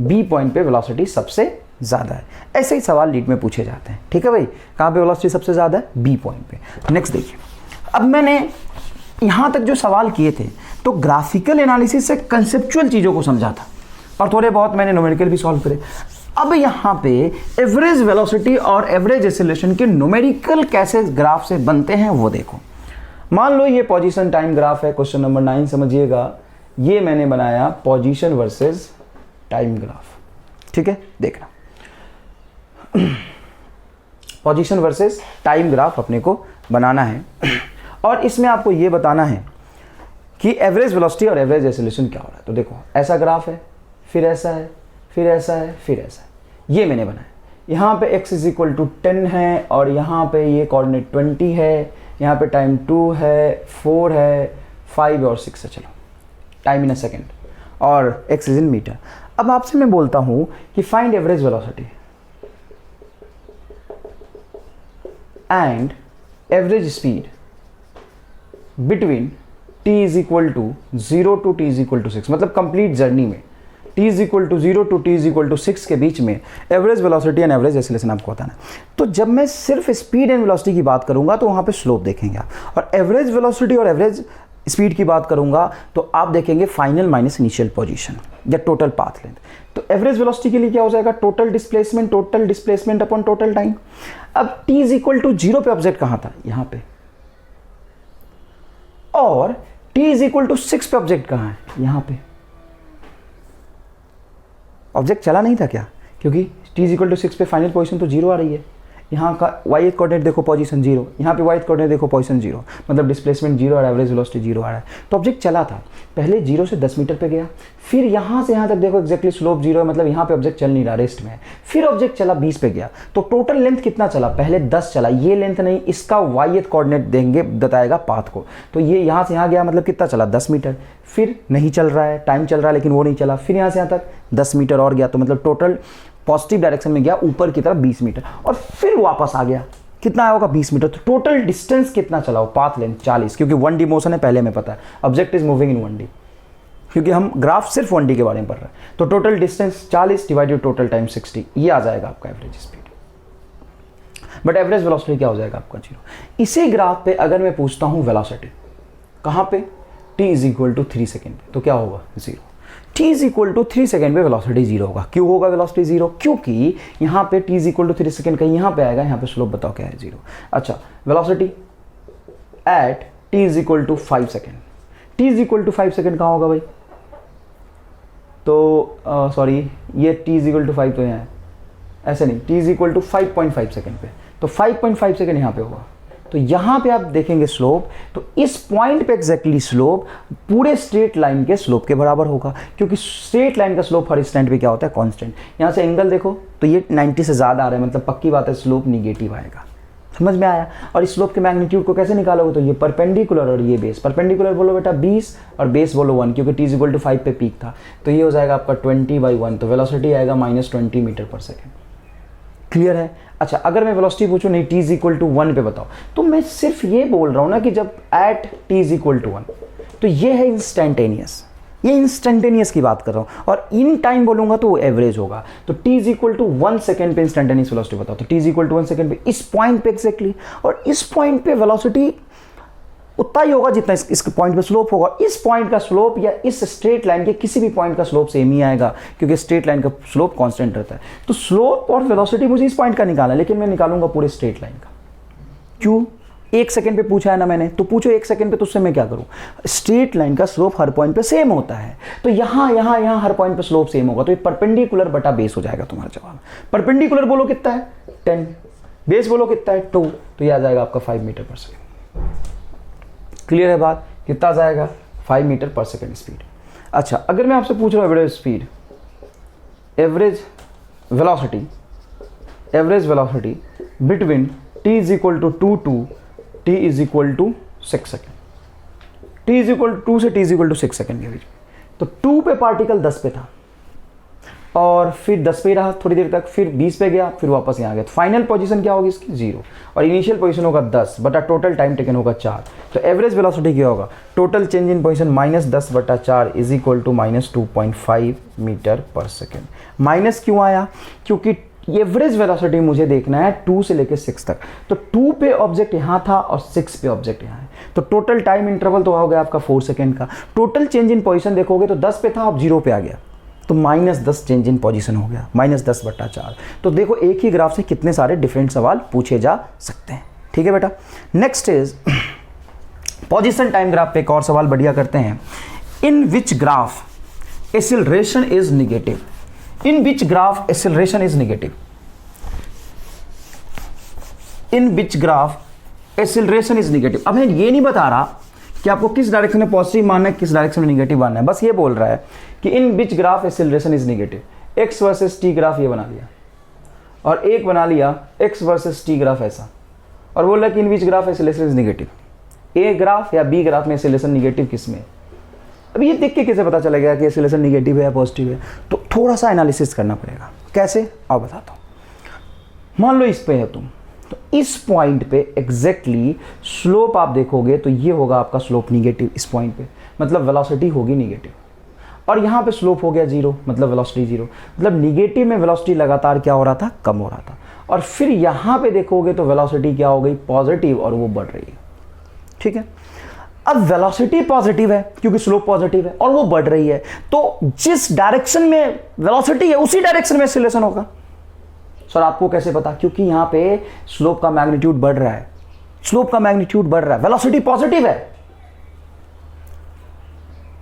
B point पे वेलोसिटी सबसे ज़्यादा है। ऐसे ही सवाल लीड में पूछे जाते हैं। ठीक है भाई, कहाँ पे वेलोसिटी सबसे ज़्यादा है? बी पॉइंट पे। नेक्स्ट देखिए, अब मैंने यहाँ तक जो सवाल किए थे तो ग्राफिकल एनालिसिस से कंसेप्चुअल चीज़ों को समझा था, और थोड़े बहुत मैंने न्यूमेरिकल भी सॉल्व करे। अब यहाँ पे एवरेज वेलोसिटी और एवरेज एक्सेलरेशन के न्यूमेरिकल कैसे ग्राफ से बनते हैं वो देखो। मान लो ये पोजीशन टाइम ग्राफ है, क्वेश्चन नंबर 9 समझिएगा। ये मैंने बनाया पोजीशन वर्सेस टाइम ग्राफ। ठीक है, देखना पोजीशन वर्सेस टाइम ग्राफ अपने को बनाना है, और इसमें आपको ये बताना है कि एवरेज वेलोसिटी और एवरेज एक्सेलरेशन क्या हो रहा है। तो देखो ऐसा ग्राफ है, फिर ऐसा है, फिर ऐसा है, फिर ऐसा है। ये मैंने बनाया, यहाँ पे x इज इक्वल टू 10 है, और यहाँ पे ये कोऑर्डिनेट 20 है, यहाँ पे टाइम 2 है, 4 है, 5 और 6 है। चलो टाइम इन अ सेकेंड, और x इज इन मीटर। अब आपसे मैं बोलता हूँ कि find average velocity and average speed between t is equal to 0 to t is equal to 6, मतलब कंप्लीट जर्नी में t is equal to 0 to t is equal to 6 के बीच में average velocity and average acceleration आपको बताना। तो जब मैं सिर्फ स्पीड एंड वेलोसिटी की बात करूंगा तो वहां पे स्लोप देखेंगे आप, और एवरेज वेलोसिटी और एवरेज स्पीड की बात करूंगा तो आप देखेंगे फाइनल माइनस इनिशियल पोजीशन या टोटल पाथ लेंथ। तो एवरेज वेलोसिटी के लिए क्या हो जाएगा? Total displacement upon total time. अब t इज इक्वल टू 0 पे ऑब्जेक्ट कहां था? यहां पे, और t इज इक्वल टू 6 पे ऑब्जेक्ट कहां है? यहां पे। ऑब्जेक्ट चला नहीं था क्या, क्योंकि t=6 पे फाइनल पोजीशन तो 0 आ रही है। यहाँ का y कोऑर्डिनेट देखो पोजीशन 0, यहाँ पे y कोऑर्डिनेट देखो पोजीशन 0, मतलब डिस्प्लेसमेंट 0 और एवरेज वेलोसिटी 0 आ रहा है। तो ऑब्जेक्ट चला था, पहले 0 से 10 मीटर पे गया, फिर यहाँ से यहाँ तक देखो एक्जैक्टली स्लोप 0 है, मतलब यहाँ पे ऑब्जेक्ट चल नहीं रहा, रेस्ट में है। फिर ऑब्जेक्ट चला 20 पे गया, तो टोटल लेंथ कितना चला, पहले 10 चला, ये लेंथ नहीं, इसका y कोऑर्डिनेट देंगे, बताएगा पाथ को। तो ये यहाँ से यहाँ गया, मतलब कितना चला 10 मीटर, फिर नहीं चल रहा है, टाइम चल रहा है लेकिन वो नहीं चला, फिर यहाँ से यहाँ तक 10 मीटर और गया, तो मतलब टोटल पॉजिटिव डायरेक्शन में गया ऊपर की तरफ 20 मीटर, और फिर वापस आ गया, कितना आया होगा 20 मीटर। तो टोटल डिस्टेंस कितना चला हो, पाथ लेंथ 40, क्योंकि 1D मोशन है पहले में पता है, object is moving in 1D, क्योंकि हम ग्राफ सिर्फ 1D के बारे में पढ़ रहे हैं। तो total distance 40 divided total time 60, ये आ जाएगा आपका average speed. But average velocity क्या हो जाएगा आपका 0। इसी ग्राफ पे अगर मैं पूछता हूँ वेलोसिटी, कहाँ पे, t=3 सेकेंड पे, तो क्या होगा 0। t=3 सेकेंड पे वेलोसिटी 0 होगा। क्यों होगा वेलोसिटी 0, क्योंकि यहाँ पे t=3 सेकेंड कहीं यहाँ पे आएगा, यहाँ पे स्लोप बताओ क्या है 0। अच्छा, velocity at t=5 second, t=5 second कहाँ होगा भाई, तो सॉरी ये t=5 तो यहाँ है, ऐसे नहीं, t=5.5 सेकेंड पे, तो 5.5 सेकेंड यहाँ पे होगा। तो यहाँ पे आप देखेंगे स्लोप, तो इस पॉइंट पे एग्जैक्टली स्लोप पूरे स्ट्रेट लाइन के स्लोप के बराबर होगा, क्योंकि स्ट्रेट लाइन का स्लोप हर इंस्टेंट पे क्या होता है, कांस्टेंट। यहाँ से एंगल देखो तो ये 90 से ज़्यादा आ रहा है, मतलब पक्की बात है स्लोप निगेटिव आएगा। समझ में आया। और इस स्लोप के मैग्नीट्यूड को कैसे निकालोगे, तो ये परपेंडिकुलर और ये बेस। परपेंडिकुलर बोलो बेटा 20 और बेस बोलो 1, क्योंकि t=5 पे पीक था, तो ये हो जाएगा आपका 20/1, तो वेलोसिटी आएगा -20 मीटर पर सेकेंड। क्लियर है। अच्छा, अगर मैं वेलोसिटी पूछूं नहीं t=1 पे बताओ, तो मैं सिर्फ ये बोल रहा हूं ना कि जब एट t=1, तो ये है इंस्टेंटेनियस, ये इंस्टेंटेनियस की बात कर रहा हूं, और इन टाइम बोलूंगा तो एवरेज होगा। तो t=1 सेकेंड पे इंस्टेंटेनियस वेलोसिटी बताओ, तो t=1 सेकेंड पे इस पॉइंट पे एक्जैक्टली, और इस पॉइंट पे वेलोसिटी उतना ही होगा जितना इस पॉइंट पे स्लोप होगा। इस पॉइंट का स्लोप या इस स्ट्रेट लाइन के किसी भी पॉइंट का स्लोप सेम ही आएगा, क्योंकि स्ट्रेट लाइन का स्लोप कांस्टेंट रहता है। तो स्लोप और वेलोसिटी मुझे इस पॉइंट का निकालना है, लेकिन मैं निकालूंगा पूरे स्ट्रेट लाइन का। क्यों, 1 सेकंड पे पूछा है ना मैंने, तो पूछो 1 सेकंड पे, तो उससे मैं क्या करूं, स्ट्रेट लाइन का स्लोप हर पॉइंट पे सेम होता है, तो यहां हर पॉइंट पे स्लोप सेम होगा, तो ये परपेंडिकुलर बटा बेस हो जाएगा तुम्हारा जवाब। परपेंडिकुलर बोलो कितना है 10, बेस बोलो कितना है 2, तो ये आ जाएगा आपका 5 मीटर पर सेकेंड। क्लियर है बात, कितना आ जाएगा 5 मीटर पर सेकेंड स्पीड। अच्छा, अगर मैं आपसे पूछ रहा हूँ average speed, average velocity between t=2 to t=6 second, t=2 से t=6 सेकेंड के बीच, तो 2 पे पार्टिकल 10 पे था, और फिर 10 पे ही रहा थोड़ी देर तक, फिर 20 पे गया, फिर वापस यहाँ गया, तो फाइनल पोजीशन क्या होगी इसकी 0, और इनिशियल पोजीशन होगा 10 बटा टोटल टाइम टेकन होगा 4। तो एवरेज वेलोसिटी क्या होगा, टोटल चेंज इन पोजीशन -10 बटा 4 = -2.5 मीटर पर सेकेंड। माइनस क्यों आया, क्योंकि एवरेज वेलोसिटी मुझे देखना है 2 से लेकर 6 तक, तो 2 पे ऑब्जेक्ट यहाँ था और 6 पे ऑब्जेक्ट यहाँ है, तो टोटल टाइम इंटरवल तो हो गया आपका 4 सेकेंड का। टोटल चेंज इन पोजीशन देखोगे तो 10 पे था, अब 0 पे आ गया, तो -10 चेंज इन पोजीशन हो गया, -10 बटा 4। तो देखो एक ही ग्राफ से कितने सारे डिफरेंट सवाल पूछे जा सकते हैं। ठीक है बेटा, next is position time graph पे एक और सवाल बढ़िया करते हैं। In which graph acceleration is negative, in which graph acceleration is negative, in which graph acceleration is negative. अब मैं ये नहीं बता रहा कि आपको किस डायरेक्शन में पॉजिटिव मानना है, किस डायरेक्शन में नेगेटिव मानना है, बस ये बोल रहा है कि in which graph acceleration is negative. X versus T graph ये बना लिया, और एक बना लिया एक्स वर्सेस टी ग्राफ ऐसा, और बोल रहा है कि in which graph acceleration is negative. A graph या बी ग्राफ में एक्सेलरेशन नेगेटिव किस में। अब ये देख के कैसे पता चलेगा कि एक्सेलरेशन नेगेटिव है या पॉजिटिव है, तो थोड़ा सा एनालिसिस करना पड़ेगा। कैसे, आओ बताता हूँ। मान लो इस पे है तुम, तो इस पॉइंट पे एग्जैक्टली स्लोप आप देखोगे तो ये होगा आपका स्लोप निगेटिव इस पॉइंट पे, मतलब वेलोसिटी होगी निगेटिव, और यहाँ पे स्लोप हो गया 0, मतलब वेलोसिटी 0, मतलब निगेटिव में वेलोसिटी लगातार क्या हो रहा था, कम हो रहा था। और फिर यहाँ पे देखोगे तो वेलोसिटी क्या हो गई, पॉजिटिव, और वो बढ़ रही है। ठीक है, अब वेलोसिटी पॉजिटिव है क्योंकि स्लोप पॉजिटिव है और वो बढ़ रही है, तो जिस डायरेक्शन में वेलोसिटी है उसी डायरेक्शन में एक्सेलरेशन होगा। सर आपको कैसे पता, क्योंकि यहां पे स्लोप का मैग्नीट्यूड बढ़ रहा है, स्लोप का मैग्नीट्यूड बढ़ रहा है, वेलोसिटी पॉजिटिव है।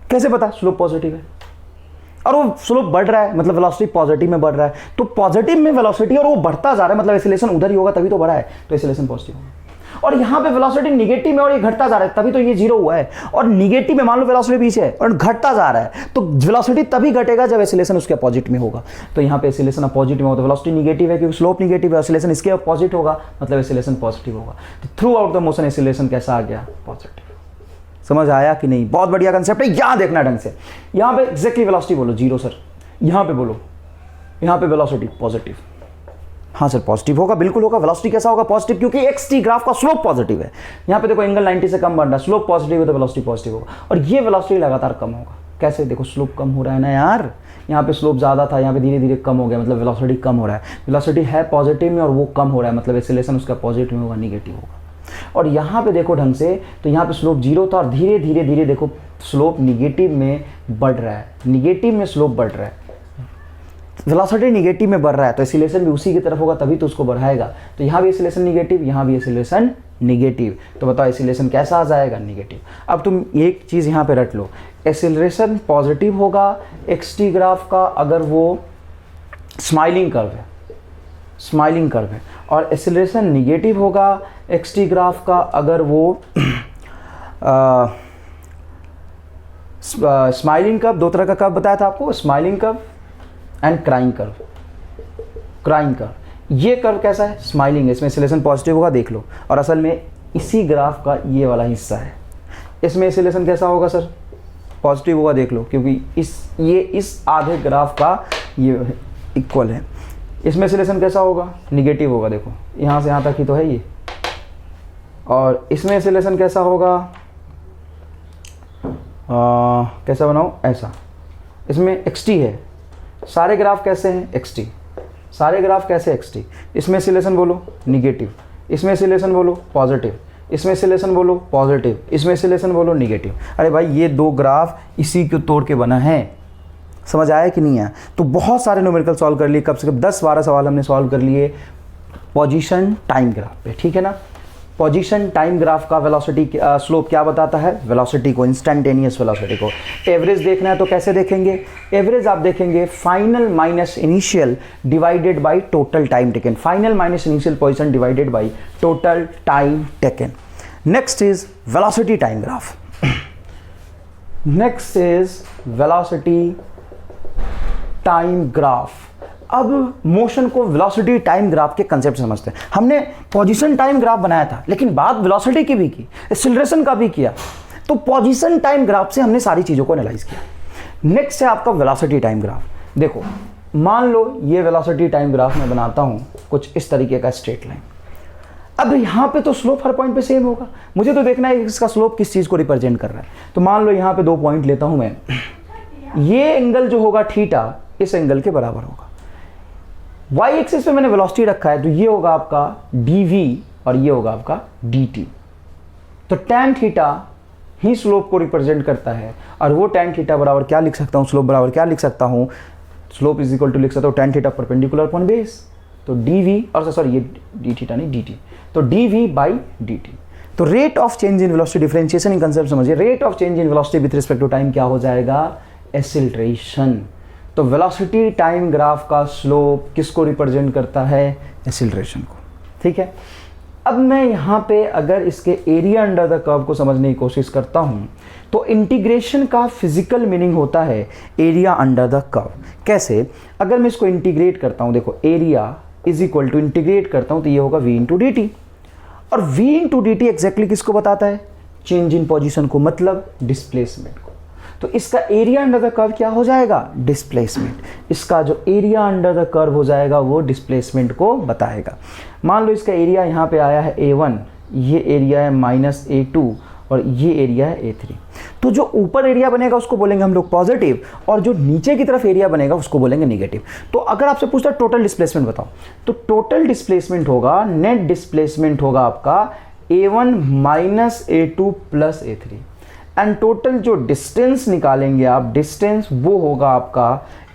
कैसे पता स्लोप पॉजिटिव है, और वो स्लोप बढ़ रहा है, मतलब वेलोसिटी पॉजिटिव में बढ़ रहा है, तो पॉजिटिव में वेलोसिटी और वो बढ़ता जा रहा है, मतलब एक्सीलरेशन उधर ही होगा तभी तो बढ़ा है, तो एक्सीलरेशन पॉजिटिव होगा। और यहाँ पे वेलोसिटी निगेटिव में और ये घटता जा रहा है, तभी तो ये जीरो हुआ है। और निगेटिव में मान लो वेलोसिटी पीछे है और घटता जा रहा है, तो वेलोसिटी तभी घटेगा जब एक्सीलरेशन उसके अपोजिट में होगा। तो यहाँ पे एक्सीलरेशन अपोजिट में होगा तो वेलोसिटी निगेटिव है, क्योंकि स्लोप निगेटिव है, एक्सीलरेशन इसके अपोजिट होगा, मतलब एक्सीलरेशन पॉजिटिव होगा। तो through out the motion acceleration कैसा आ गया? पॉजिटिव। समझ आया कि नहीं? बहुत बढ़िया कंसेप्ट है, यहां देखना ढंग से। यहां पे एग्जैक्टली वेलोसिटी बोलो जीरो सर, यहां पे बोलो, यहां पे वेलोसिटी पॉजिटिव। हाँ सर पॉजिटिव होगा, बिल्कुल होगा। वेलोसिटी कैसा होगा? पॉजिटिव, क्योंकि एक्स-टी ग्राफ का स्लोप पॉजिटिव है। यहां पे देखो एंगल 90 से कम बढ़ रहा है, स्लोप पॉजिटिव है तो वेलोसिटी पॉजिटिव होगा। और ये वेलोसिटी लगातार कम होगा। कैसे? देखो स्लोप कम हो रहा है ना यार, यहाँ पे स्लोप ज़्यादा था, यहाँ पे धीरे धीरे कम हो गया, मतलब वेलोसिटी कम हो रहा है। वेलोसिटी है पॉजिटिव में और वो कम हो रहा है, मतलब एक्सीलरेशन उसका पॉजिटिव में होगा, निगेटिव होगा। और यहाँ पे देखो ढंग से, तो यहाँ पे स्लोप जीरो था और धीरे धीरे धीरे देखो स्लोप निगेटिव में बढ़ रहा है, निगेटिव में स्लोप बढ़ रहा है, वेलोसिटी निगेटिव में बढ़ रहा है, तो एक्सीलरेशन भी उसी की तरफ होगा तभी तो उसको बढ़ाएगा। तो यहाँ भी एक्सीलरेशन निगेटिव, यहाँ भी एक्सीलरेशन निगेटिव, तो बताओ एक्सीलरेशन कैसा आ जाएगा? निगेटिव। अब तुम एक चीज़ यहाँ पे रट लो, एक्सीलरेशन पॉजिटिव होगा एक्स-टी ग्राफ का अगर वो स्माइलिंग कर्व है, स्माइलिंग कर्व है, और एक्सीलरेशन निगेटिव होगा एक्स-टी ग्राफ का अगर वो स्माइलिंग कर्व। दो तरह का कर्व बताया था आपको, smiling curve and crying curve. Crying curve, ये कर्व कैसा है? स्माइलिंग है, इसमें एक्सीलरेशन पॉजिटिव होगा, देख लो। और असल में इसी ग्राफ का ये वाला हिस्सा है, इसमें एक्सीलरेशन कैसा होगा सर? पॉजिटिव होगा, देख लो, क्योंकि इस आधे ग्राफ का ये इक्वल है। इसमें एक्सीलरेशन कैसा होगा? निगेटिव होगा, देखो यहाँ से यहाँ तक ही तो है ये। और इसमें एक्सीलरेशन कैसा होगा? कैसा बनाऊँ? ऐसा। इसमें एक्स-टी है, सारे ग्राफ कैसे हैं? एक्स-टी, सारे ग्राफ कैसे? एक्स-टी। इसमें एक्सीलरेशन बोलो निगेटिव, इसमें एक्सीलरेशन बोलो पॉजिटिव, इसमें एक्सीलरेशन बोलो पॉजिटिव, इसमें एक्सीलरेशन बोलो निगेटिव। अरे भाई ये दो ग्राफ इसी को तोड़ के बना है, समझ आया कि नहीं आया? तो बहुत सारे न्यूमेरिकल सॉल्व कर लिए, कम से कम 10-12 सवाल हमने सॉल्व कर लिए पोजीशन टाइम ग्राफ पे, ठीक है ना। पोजीशन टाइम ग्राफ का वेलोसिटी स्लोप क्या बताता है? वेलोसिटी को, इंस्टेंटेनियस वेलोसिटी को। एवरेज देखना है तो कैसे देखेंगे? एवरेज आप देखेंगे final minus initial divided by total time taken, final minus initial position divided by total time taken. Next is velocity time graph. Next is velocity time graph. अब motion को वेलोसिटी टाइम ग्राफ के concept समझते हैं। हमने position time graph बनाया था, लेकिन बात वेलोसिटी की भी की, एक्सीलरेशन का भी किया, तो पोजीशन टाइम ग्राफ से हमने सारी चीज़ों को एनालाइज किया। नेक्स्ट है आपका वेलोसिटी टाइम ग्राफ। देखो मान लो ये वेलोसिटी टाइम ग्राफ मैं बनाता हूँ कुछ इस तरीके का स्ट्रेट लाइन। अब यहाँ पे तो स्लोप हर पॉइंट पे सेम होगा, मुझे तो देखना है कि इसका स्लोप किस चीज़ को रिप्रेजेंट कर रहा है। तो मान लो यहाँ पे 2 पॉइंट लेता हूँ मैं, ये एंगल जो होगा थीटा इस एंगल के बराबर होगा। वाई एक्सिस पे मैंने वेलोसिटी रखा है, तो ये होगा आपका dv और ये होगा आपका dt। तो tan थीटा ही स्लोप को रिप्रेजेंट करता है, और वो tan थीटा बराबर क्या लिख सकता हूँ? स्लोप बराबर क्या लिख सकता हूँ? स्लोप इज इक्वल टू लिख सकता हूँ tan theta perpendicular upon base, तो dv, और सॉरी ये d थीटा नहीं dt, तो dv बाई dt। तो rate of change in velocity, differentiation in concept समझिए, rate of change in velocity with respect to time क्या हो जाएगा? एक्सीलरेशन। तो वेलोसिटी टाइम ग्राफ का स्लोप किसको रिप्रेजेंट करता है? एक्सीलरेशन को, ठीक है। अब मैं यहाँ पे अगर इसके एरिया अंडर द कर्व को समझने की कोशिश करता हूँ, तो इंटीग्रेशन का फिजिकल मीनिंग होता है एरिया अंडर द कर्व। कैसे? अगर मैं इसको इंटीग्रेट करता हूँ, देखो area is equal to, integrate करता हूँ तो ये होगा v इंटू डी टी, और v into D T exactly किसको बताता है? चेंज इन पोजिशन को, मतलब डिस्प्लेसमेंट को। तो इसका एरिया अंडर द कर्व क्या हो जाएगा? डिस्प्लेसमेंट। इसका जो एरिया अंडर द कर्व हो जाएगा वो डिस्प्लेसमेंट को बताएगा। मान लो इसका एरिया यहाँ पे आया है a1, ये एरिया है -a2 और ये एरिया है a3। तो जो ऊपर एरिया बनेगा उसको बोलेंगे हम लोग पॉजिटिव, और जो नीचे की तरफ एरिया बनेगा उसको बोलेंगे नेगेटिव। तो अगर आपसे पूछता है टोटल डिस्प्लेसमेंट बताओ, तो टोटल डिस्प्लेसमेंट होगा, नेट डिस्प्लेसमेंट होगा आपका a1 -a2 plus a3, and total जो डिस्टेंस निकालेंगे आप, डिस्टेंस वो होगा आपका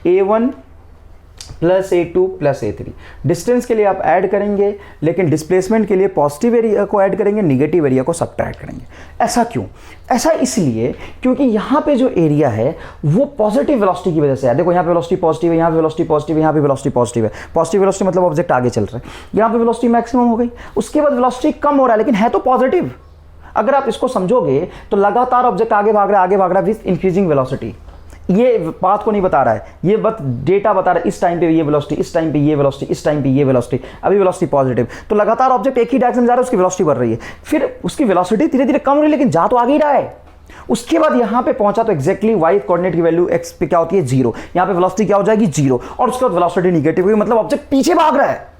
a1 plus A2 plus A3। Distance के लिए आप ऐड करेंगे, लेकिन डिस्प्लेसमेंट के लिए पॉजिटिव एरिया को ऐड करेंगे, निगेटिव एरिया को सब्ट्रैक्ट करेंगे। ऐसा क्यों? ऐसा इसलिए क्योंकि यहाँ पे जो एरिया है वो पॉजिटिव वेलोसिटी की वजह से है। देखो यहाँ पे वेलोसिटी पॉजिटिव है, यहाँ पे वेलोसिटी पॉजिटिव है, यहाँ पे वेलोसिटी पॉजिटिव है। पॉजिटिव वेलोसिटी मतलब ऑब्जेक्ट आगे चल रहा है, यहाँ पे वेलोसिटी मैक्सिमम हो गई, उसके बाद वेलोसिटी कम हो रहा है, लेकिन है तो पॉजिटिव। अगर आप इसको समझोगे तो लगातार ऑब्जेक्ट आगे भाग रहा है विद इंक्रीजिंग वेलोसिटी। ये पाथ को नहीं बता रहा है, ये बस डेटा बता रहा है, इस टाइम पे ये वेलोसिटी, इस टाइम पे ये वेलोसिटी, इस टाइम पे ये वेलोसिटी, अभी वेलोसिटी पॉजिटिव। तो लगातार ऑब्जेक्ट एक ही डायरेक्शन में जा रहा है, उसकी वेलोसिटी बढ़ रही है, फिर उसकी वेलोसिटी धीरे धीरे कम हो रही है, लेकिन जा तो आगे ही रहा है। उसके बाद यहां पे पहुंचा तो एक्जैक्टली वाई कोऑर्डिनेट की वैल्यू एक्स पे क्या होती है 0, यहां पे वेलोसिटी क्या हो जाएगी 0, और उसके बाद वेलोसिटी नेगेटिव हुई, मतलब ऑब्जेक्ट पीछे भाग रहा है।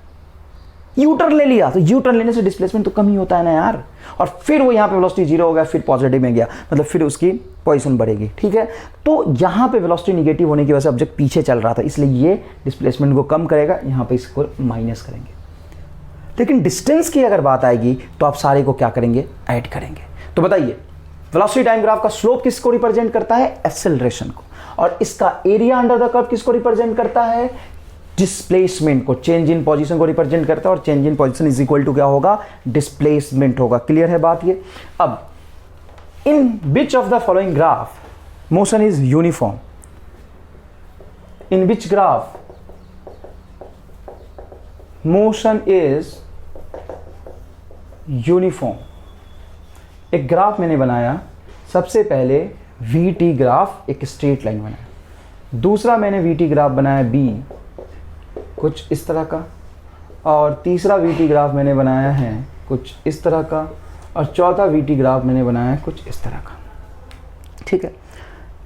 यू टर्न ले लिया, तो यू टर्न लेने से डिस्प्लेसमेंट तो कम ही होता है ना यार, और फिर वो यहाँ पे वेलोसिटी 0 हो गया, फिर पॉजिटिव में गया, मतलब फिर उसकी पोजीशन बढ़ेगी। ठीक है, तो यहाँ पे वेलोसिटी नेगेटिव होने की वजह से ऑब्जेक्ट पीछे चल रहा था, इसलिए ये डिस्प्लेसमेंट को कम करेगा, यहाँ पे इसको माइनस करेंगे। लेकिन डिस्टेंस की अगर बात आएगी तो आप सारे को क्या करेंगे, ऐड करेंगे। तो बताइए वेलोसिटी टाइम ग्राफ का स्लोप किसको रिप्रेजेंट करता है, एक्सेलरेशन को, और इसका एरिया अंडर द कर्व किसको रिप्रेजेंट करता है, डिस्प्लेसमेंट को, चेंज इन पोजीशन को रिप्रेजेंट करता है, और change in position is equal to क्या होगा, डिस्प्लेसमेंट होगा। क्लियर है बात ये? अब in which of the following graph motion is uniform, in which graph motion is uniform. एक ग्राफ मैंने बनाया, सबसे पहले VT ग्राफ एक स्ट्रेट लाइन बनाया, दूसरा मैंने VT ग्राफ बनाया B कुछ इस तरह का, और तीसरा VT ग्राफ मैंने बनाया है कुछ इस तरह का, और चौथा VT ग्राफ मैंने बनाया है कुछ इस तरह का। ठीक है,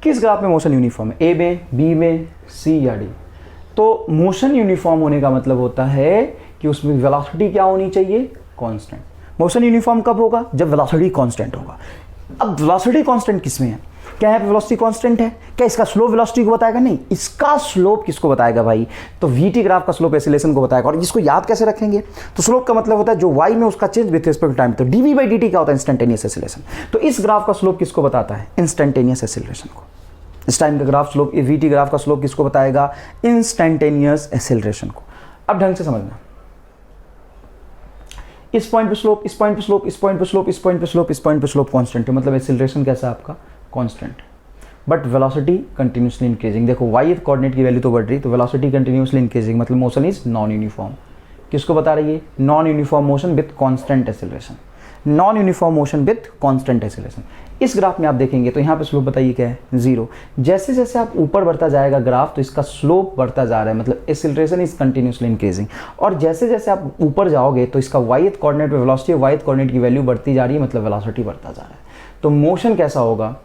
किस ग्राफ में मोशन यूनिफॉर्म है, A में, B में, C या D? तो मोशन यूनिफॉर्म होने का मतलब होता है कि उसमें वेलोसिटी क्या होनी चाहिए, कांस्टेंट। मोशन यूनिफॉर्म कब होगा, जब वेलोसिटी कांस्टेंट होगा। अब वेलोसिटी कांस्टेंट किस में है, क्या है वेलोसिटी कांस्टेंट है, क्या इसका स्लोप वेलोसिटी को बताएगा, नहीं, इसका स्लोप किसको बताएगा भाई, तो VT ग्राफ का स्लोप एक्सीलरेशन को बताएगा। और इसको याद कैसे रखेंगे, तो स्लोप का मतलब होता है जो y में उसका change with respect to time, तो dv/dt क्या होता है, इंस्टेंटेनियस एक्सीलरेशन। तो इस ग्राफ का स्लोप किसको बताता है, इंस्टेंटेनियस एक्सीलरेशन को। इस टाइम का ग्राफ स्लोप, VT ग्राफ का स्लोप किसको बताएगा, इंस्टेंटेनियस एक्सीलरेशन को। अब ढंग से समझना, इस पॉइंट पे स्लोप, इस पॉइंट पे स्लोप, इस पॉइंट पे स्लोप, इस पॉइंट पे स्लोप, इस पॉइंट पे स्लोप कांस्टेंट है, मतलब एक्सीलरेशन कैसा है आपका, constant, but velocity continuously increasing. देखो y कोऑर्डिनेट की वैल्यू तो बढ़ रही, तो वेलोसिटी कंटिन्यूसली इंक्रीजिंग, मतलब मोशन इज नॉन यूनिफॉर्म। किसको बता रही है, non uniform motion with constant acceleration, non uniform motion with constant acceleration. इस ग्राफ में आप देखेंगे तो यहाँ पे स्लोप बताइए क्या है, 0। जैसे जैसे आप ऊपर बढ़ता जाएगा ग्राफ, तो इसका स्लोप बढ़ता जा रहा है, मतलब एक्सीलरेशन इज कंटिन्यूसली इंक्रीजिंग। और जैसे जैसे आप ऊपर जाओगे तो इसका y कोऑर्डिनेट पे वेलोसिटी, y कोऑर्डिनेट की वैल्यू बढ़ती जा रही है, मतलब वेलोसिटी बढ़ता जा रहा है। तो मोशन कैसा होगा,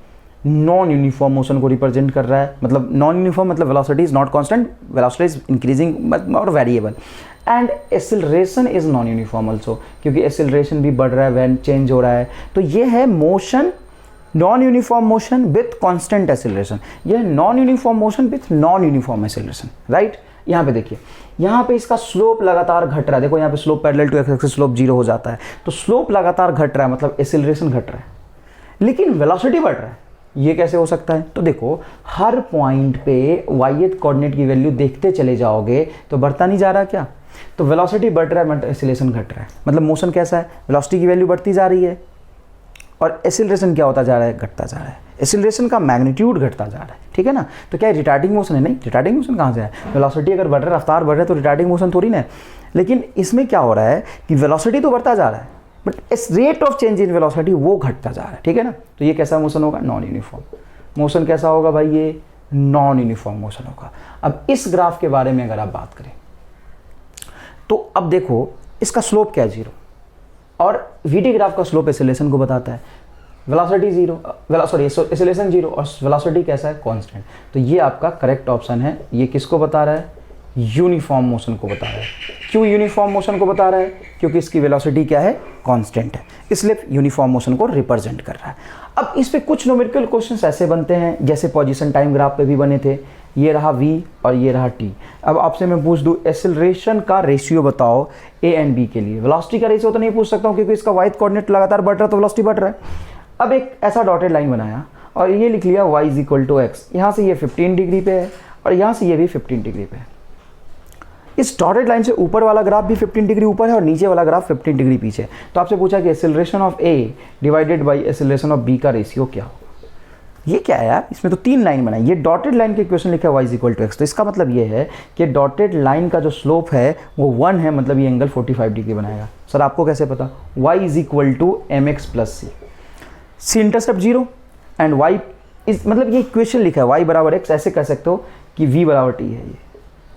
नॉन यूनिफॉर्म मोशन को रिप्रेजेंट कर रहा है, मतलब नॉन यूनिफॉर्म मतलब velocity is not constant, velocity is increasing और variable, and acceleration is non uniform also, क्योंकि एक्सीलरेशन भी बढ़ रहा है व्हेन चेंज हो रहा है। तो ये है motion, non uniform motion with constant acceleration, यह non uniform motion with non uniform acceleration, right. यहाँ पे देखिए, यहाँ पे इसका स्लोप लगातार घट रहा है, देखो यहाँ पे slope parallel to X axis slope 0 हो जाता है, तो स्लोप लगातार घट रहा है, मतलब एक्सीलरेशन घट रहा है, लेकिन वेलोसिटी बढ़ रहा है। ये कैसे हो सकता है, तो देखो हर पॉइंट पे y कोऑर्डिनेट की वैल्यू देखते चले जाओगे तो बढ़ता नहीं जा रहा क्या, तो वेलोसिटी बढ़ रहा है, मतलब एक्सीलरेशन घट रहा है, मतलब मोशन कैसा है, वेलोसिटी की वैल्यू बढ़ती जा रही है और एक्सीलरेशन क्या होता जा रहा है, घटता जा रहा है। एक्सीलरेशन का मैग्नीट्यूड घटता जा रहा है, ठीक है ना। तो क्या रिटार्डिंग मोशन है, नहीं, रिटार्डिंग मोशन कहाँ से है, वेलोसिटी अगर बढ़ रहा है, रफ्तार बढ़ रहा है, तो रिटार्डिंग मोशन थोड़ी ना है। लेकिन इसमें क्या हो रहा है कि वेलोसिटी तो बढ़ता जा रहा है, बट इस rate of change in velocity वो घटता जा रहा है, ठीक है ना। तो ये कैसा मोशन होगा, नॉन यूनिफॉर्म मोशन। कैसा होगा भाई, ये नॉन यूनिफॉर्म मोशन होगा। अब इस ग्राफ के बारे में अगर आप बात करें तो अब देखो इसका स्लोप क्या है, 0, और VT ग्राफ का स्लोप एक्सीलरेशन को बताता है, वेलोसिटी 0, सॉरी एक्सीलरेशन 0 और वेलोसिटी कैसा है, कांस्टेंट। तो ये आपका करेक्ट ऑप्शन है। ये किसको बता रहा है, यूनिफॉर्म मोशन को बता रहा है। क्यों यूनिफॉर्म मोशन को बता रहा है, क्योंकि इसकी वेलोसिटी क्या है, कांस्टेंट है, इसलिए यूनिफॉर्म मोशन को रिप्रेजेंट कर रहा है। अब इस पे कुछ न्यूमेरिकल क्वेश्चंस ऐसे बनते हैं जैसे पोजीशन टाइम ग्राफ पे भी बने थे, ये रहा V और ये रहा T। अब आपसे मैं पूछ दूं एक्सेलरेशन का रेशियो बताओ A एंड B के लिए, वेलोसिटी का रेशियो तो नहीं पूछ सकता हूँ क्योंकि इसका y कोऑर्डिनेट लगातार बढ़ रहा है, तो वेलोसिटी बढ़ रहा है। अब एक ऐसा डॉटेड लाइन बनाया और ये लिख लिया y = x, यहाँ से ये 15 डिग्री पे है और यहाँ से ये भी 15 डिग्री पे है। इस डॉटेड लाइन से ऊपर वाला ग्राफ भी 15 डिग्री ऊपर है और नीचे वाला ग्राफ 15 डिग्री पीछे। तो आपसे पूछा कि acceleration of A divided by acceleration of B का रेशियो क्या होगा। ये क्या है यार, इसमें तो 3 लाइन बनाई, ये डॉटेड लाइन के इक्वेशन लिखा है y इक्वल टू एक्स। तो इसका मतलब ये है कि डॉटेड लाइन का जो स्लोप है वो 1 है, मतलब ये एंगल 45 डिग्री बनाएगा। सर आपको कैसे पता, y is equal to M X plus C intercept 0 and y is, मतलब ये इक्वेशन लिखा है y बराबर x, ऐसे कह सकते हो कि v बराबर t है। ये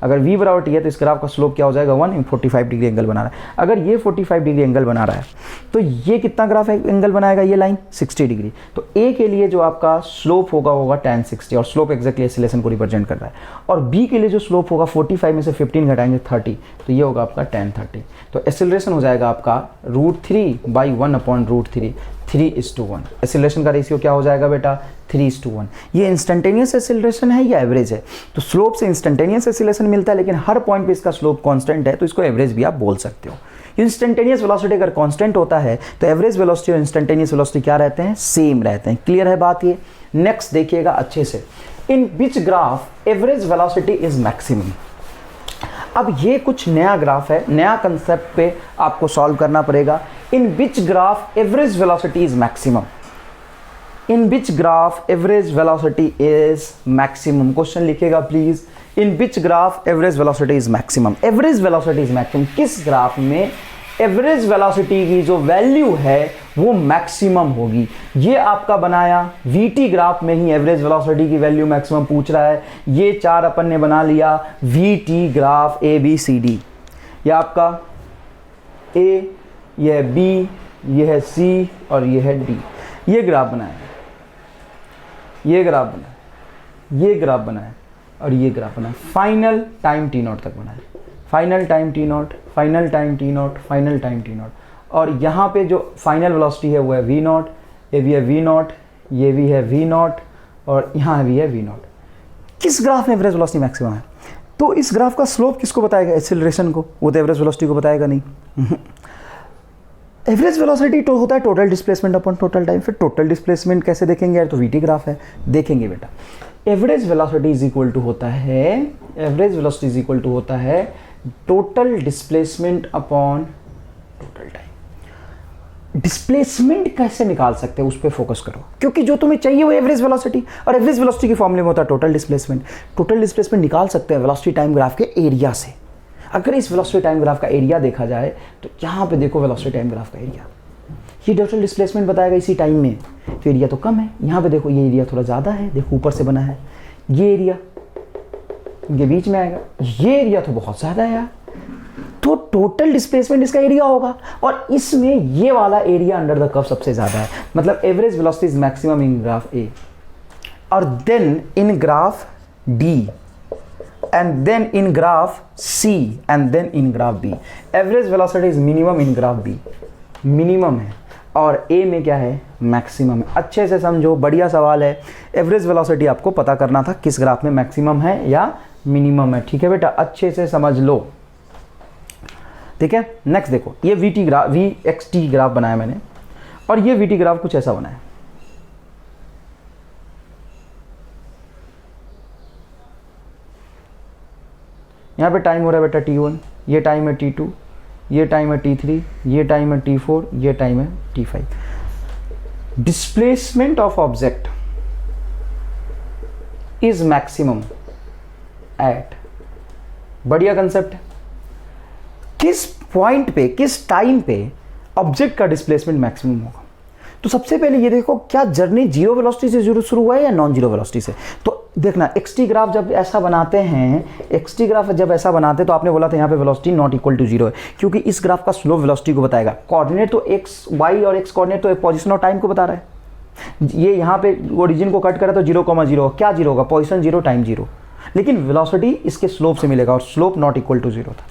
अगर v बराबर t है तो इस ग्राफ का स्लोप क्या हो जाएगा 1, 45 डिग्री एंगल बना रहा है। अगर ये 45 डिग्री एंगल बना रहा है तो ये कितना ग्राफ एंगल बनाएगा, ये लाइन 60 डिग्री। तो a के लिए जो आपका स्लोप होगा tan 60, और स्लोप एक्जैक्टली एक्सीलरेशन को रिप्रेजेंट कर रहा है। और b के लिए जो स्लोप होगा 45 में से 15 घटाएंगे 30, तो ये होगा आपका tan 30। तो एक्सीलरेशन हो जाएगा आपका √3/1/√3, 3:1। एक्सीलरेशन का रेशियो क्या हो जाएगा बेटा, 3:1। ये इंस्टेंटेनियस एक्सीलरेशन है या एवरेज है, तो स्लोप से इंस्टेंटेनियस एक्सीलरेशन मिलता है, लेकिन हर पॉइंट पे इसका स्लोप कांस्टेंट है, तो इसको एवरेज भी आप बोल सकते हो। इंस्टेंटेनियस वेलोसिटी अगर कांस्टेंट होता है तो एवरेज वेलोसिटी और इंस्टेंटेनियस वेलोसिटी क्या रहते हैं, सेम रहते हैं। क्लियर है बात ये। नेक्स्ट देखिएगा अच्छे से, in which graph average velocity is maximum. अब ये कुछ नया ग्राफ है, नया कंसेप्ट पे आपको सॉल्व करना पड़ेगा। In which graph average velocity is maximum, in which graph average velocity is maximum. Question लिखिएगा please, in which graph average velocity is maximum. Average velocity is maximum, किस ग्राफ में average velocity की जो value है वो maximum होगी। ये आपका बनाया वीटी ग्राफ में ही एवरेज वेलोसिटी की वैल्यू मैक्सिमम पूछ रहा है। ये 4 अपन ने बना लिया वीटी ग्राफ ABCD। ये आपका A, ये है B, ये है C और ये है D। ये ग्राफ बनाया, ये ग्राफ बनाया, ये ग्राफ बनाया और ये ग्राफ बनाया। फाइनल टाइम t0 तक बनाया, final time t0, final time t0, final time t0। और यहाँ पे जो फाइनल वेलोसिटी है वो है v0, ये भी है v0, ये भी है v0 और यहाँ भी है v0। किस ग्राफ में एवरेज वेलोसिटी मैक्सिमम है, तो इस ग्राफ का स्लोप किसको बताएगा, एक्सेलरेशन को, वो तो एवरेज वेलोसिटी को बताएगा नहीं। एवरेज वेलोसिटी तो होता है total displacement upon total time. फिर टोटल डिस्प्लेसमेंट कैसे देखेंगे यार, तो वीटी ग्राफ है, देखेंगे बेटा। Average velocity is equal to होता है, average velocity is equal to होता है total displacement upon total time. Displacement कैसे निकाल सकते हैं उस पर फोकस करो, क्योंकि जो तुम्हें चाहिए वो एवरेज वेलोसिटी, और एवरेज वेलोसिटी के फॉर्मूले में होता है टोटल डिस्प्लेसमेंट। टोटल डिस्प्लेसमेंट निकाल सकते हैं वेलोसिटी टाइम ग्राफ के एरिया से। अगर इस वेलोसिटी टाइम ग्राफ का एरिया देखा जाए तो यहाँ पे देखो वेलोसिटी टाइम ग्राफ का एरिया, ये टोटल डिस्प्लेसमेंट बताएगा इसी टाइम में, तो एरिया तो कम है। यहाँ पे देखो ये एरिया थोड़ा ज़्यादा है, देखो ऊपर से बना है, ये एरिया इनके बीच में आएगा, ये एरिया तो बहुत ज़्यादा है यार, तो टोटल डिस्प्लेसमेंट इसका एरिया होगा। और इसमें ये वाला एरिया अंडर द कर्व सबसे ज़्यादा है, मतलब average velocity is maximum in graph A और then in graph D and then in graph C and then in graph B. Average velocity is minimum in graph B, minimum है, और A में क्या है, मैक्सिमम है। अच्छे से समझो, बढ़िया सवाल है। एवरेज वेलोसिटी आपको पता करना था किस ग्राफ में मैक्सिमम है या मिनिमम है, ठीक है बेटा, अच्छे से समझ लो, ठीक है। नेक्स्ट देखो, ये VXT ग्राफ बनाया मैंने, और ये VT ग्राफ कुछ ऐसा बनाया। यहाँ पे टाइम हो रहा है बेटा T1, ये टाइम है T2, ये टाइम है T3, ये टाइम है T4, ये टाइम है T5। Displacement of object is maximum at, बढ़िया कंसेप्ट है, किस पॉइंट पे, किस टाइम पे ऑब्जेक्ट का डिस्प्लेसमेंट मैक्सिमम होगा। तो सबसे पहले ये देखो, क्या जर्नी जीरो वेलोसिटी से शुरू हुआ है या नॉन जीरो वेलोसिटी से। तो देखना, XT ग्राफ जब ऐसा बनाते हैं, XT ग्राफ जब ऐसा बनाते हैं तो आपने बोला था यहाँ पे velocity not equal to zero है, क्योंकि इस ग्राफ का स्लोप वेलोसिटी को बताएगा। कोऑर्डिनेट तो x, y और x कोऑर्डिनेट तो पोजीशन और टाइम को बता रहा है। ये यहाँ पे ओरिजिन को कट करा तो 0,0, क्या जीरो होगा, पोजीशन जीरो, टाइम जीरो, लेकिन वेलोसिटी इसके स्लोप से मिलेगा और slope not equal to zero था।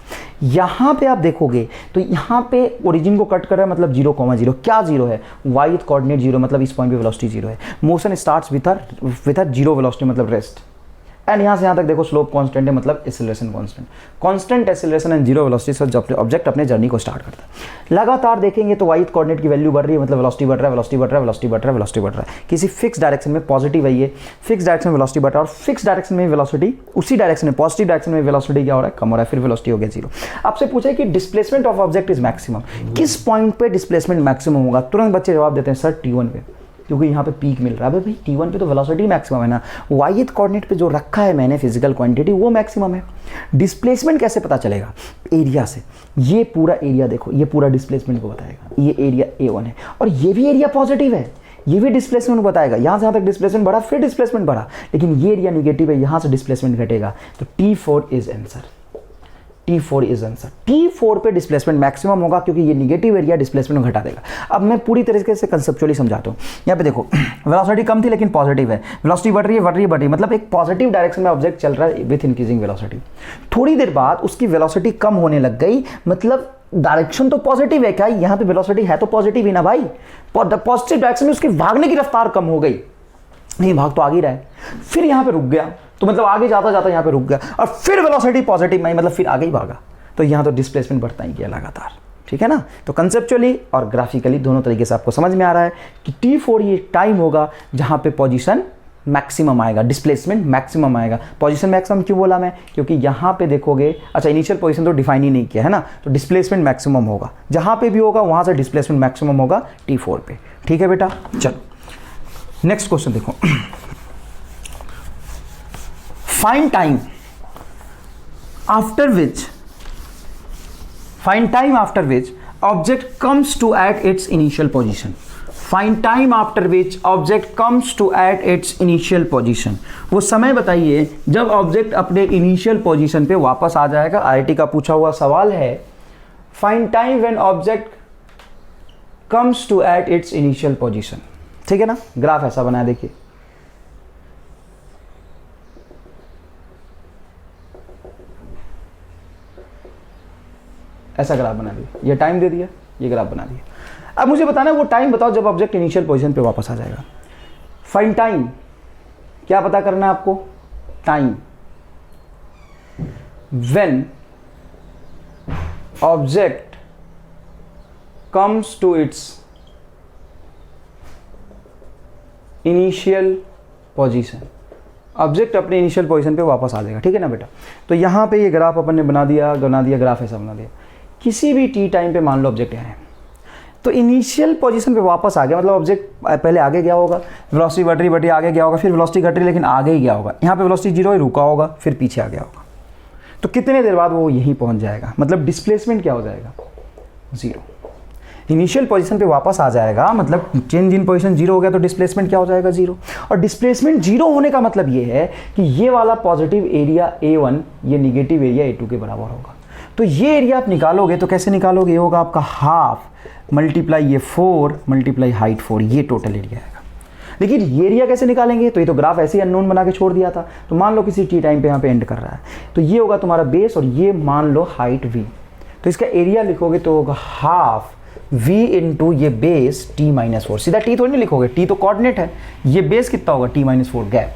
यहाँ पे आप देखोगे तो यहाँ पे ओरिजिन को कट कर रहा है, मतलब 0,0, क्या जीरो है, y कोऑर्डिनेट जीरो, मतलब इस पॉइंट पे वेलोसिटी जीरो है। Motion starts with a zero velocity, मतलब रेस्ट, एंड यहाँ से यहाँ तक देखो स्लोप कांस्टेंट है, मतलब acceleration constant. Constant acceleration and zero velocity से जब ऑब्जेक्ट अपने जर्नी को स्टार्ट करता है। लगातार देखेंगे तो वाई कोऑर्डिनेट की वैल्यू बढ़ रही है, मतलब वेलोसिटी बढ़ रहा है, वेलोसिटी बढ़ रहा है, वेलोसिटी बढ़ रहा है, वेलोसिटी बढ़ रहा है। किसी फिक्स डायरेक्शन में पॉजिटिव है, ये फिक्स डायरेक्शन में वेलोसिटी बढ़ रहा है, और फिक्स डायरेक्शन में वेलोसिटी, उसी डायरेक्शन में पॉजिटिव डायरेक्शन में वेलोसिटी क्या हो रहा है, कम हो रहा है, फिर वेलोसिटी हो गया जीरो। आपसे पूछा है कि displacement of object is maximum, किस पॉइंट पे डिस्प्लेसमेंट मैक्सिमम होगा? तुरंत बच्चे जवाब देते हैं सर T1 पे, क्योंकि यहाँ पे पीक मिल रहा है। भाई T1 पे तो वेलोसिटी मैक्सिमम है ना, वाई कोऑर्डिनेट पे जो रखा है मैंने फिजिकल क्वांटिटी वो मैक्सिमम है। डिस्प्लेसमेंट कैसे पता चलेगा? एरिया से। ये पूरा एरिया देखो, ये पूरा डिस्प्लेसमेंट को बताएगा, ये एरिया A1 है, और ये भी एरिया पॉजिटिव है, ये भी डिस्प्लेसमेंट को बताएगा। यहाँ से यहाँ तक डिस्प्लेसमेंट बढ़ा, फिर डिस्प्लेसमेंट बढ़ा, लेकिन ये एरिया निगेटिव है, यहाँ से डिस्प्लेसमेंट घटेगा। तो T4 is answer, T4 is answer. T4 पे डिस्प्लेसमेंट मैक्सिमम होगा, क्योंकि ये निगेटिव एरिया डिस्प्लेसमेंट को घटा देगा। अब मैं पूरी तरीके से कंसेप्चुअली समझाता हूँ। यहाँ पे देखो वेलोसिटी कम थी लेकिन पॉजिटिव है, वेलोसिटी बढ़ रही है, बढ़ रही है, बढ़ रही है, मतलब एक पॉजिटिव डायरेक्शन में ऑब्जेक्ट चल रहा है विथ इंक्रीजिंग वेलोसिटी। थोड़ी देर बाद उसकी वेलोसिटी कम होने लग गई, मतलब डायरेक्शन तो पॉजिटिव है, क्या यहाँ पे वेलोसिटी है तो पॉजिटिव ही ना भाई, पॉजिटिव डायरेक्शन में उसकी भागने की रफ्तार कम हो गई, नहीं भाग तो आगे रहा है, फिर यहाँ पे रुक गया, तो मतलब आगे जाता जाता यहाँ पे रुक गया, और फिर वेलोसिटी पॉजिटिव में, मतलब फिर आगे ही भागा, तो यहाँ तो डिस्प्लेसमेंट बढ़ता ही गया लगातार। ठीक है ना? तो कंसेप्चुअली और ग्राफिकली दोनों तरीके से आपको समझ में आ रहा है कि T4 ये टाइम होगा जहाँ पे पोजीशन मैक्सिमम आएगा, डिस्प्लेसमेंट मैक्सिमम आएगा। पोजीशन मैक्सिमम क्यों बोला मैं? क्योंकि यहाँ पे देखोगे, अच्छा इनिशियल पोजीशन तो डिफाइन ही नहीं किया है ना, तो डिस्प्लेसमेंट मैक्सिमम होगा, जहाँ पे भी होगा वहाँ से डिस्प्लेसमेंट मैक्सिमम होगा T4 पे। ठीक है बेटा, चलो नेक्स्ट क्वेश्चन देखो। Find time after which object comes to at its initial position. Find time after which object comes to at its initial position. वो समय बताइए जब ऑब्जेक्ट अपने इनिशियल पोजीशन पे वापस आ जाएगा। आईआईटी का पूछा हुआ सवाल है, find time when object comes to at its initial position. ठीक है ना? ग्राफ ऐसा बनाया देखिए, ऐसा ग्राफ बना दिया, ये टाइम दे दिया, ये ग्राफ बना दिया। अब मुझे बताना है वो टाइम बताओ जब ऑब्जेक्ट इनिशियल पोजीशन पे वापस आ जाएगा। फाइंड टाइम, क्या पता करना है आपको? Time when object comes to its initial position, object अपने इनिशियल पोजीशन पे वापस आ जाएगा। ठीक है ना बेटा? तो यहाँ पे ये ग्राफ अपन ने बना दिया, ग्राफ ऐसा बना दिया। किसी भी टी टाइम पे मान लो ऑब्जेक्ट यहाँ है, तो इनिशियल पोजीशन पे वापस आ गया, मतलब ऑब्जेक्ट पहले आगे गया होगा, वेलोसिटी बढ़ रही आगे गया होगा, फिर वेलोसिटी घट रही लेकिन आगे ही गया होगा, यहाँ पे वेलोसिटी जीरो ही रुका होगा, फिर पीछे आ गया होगा, तो कितने देर बाद वो यहीं पहुँच जाएगा, मतलब डिस्प्लेसमेंट क्या हो जाएगा? जीरो। इनिशियल पोजीशन पे वापस आ जाएगा, मतलब चेंज इन पोजीशन जीरो हो गया, तो डिस्प्लेसमेंट क्या हो जाएगा? जीरो। और डिस्प्लेसमेंट जीरो होने का मतलब ये है कि ये वाला पॉजिटिव एरिया A1 ये निगेटिव एरिया A2 के बराबर होगा। तो ये एरिया आप निकालोगे तो कैसे निकालोगे? ये होगा आपका हाफ मल्टीप्लाई ये 4 मल्टीप्लाई हाइट 4, ये टोटल एरिया आएगा। लेकिन ये एरिया कैसे निकालेंगे? तो ये तो ग्राफ ऐसे ही अननोन बना के छोड़ दिया था। तो मान लो किसी टी टाइम पे यहाँ पे एंड कर रहा है, तो ये होगा तुम्हारा बेस, और ये मान लो हाइट V, तो इसका एरिया लिखोगे तो होगा हाफ V इंटू ये बेस T-4। सीधा T थोड़ी नहीं लिखोगे, T तो कोऑर्डिनेट है, ये बेस कितना होगा? T-4 गैप,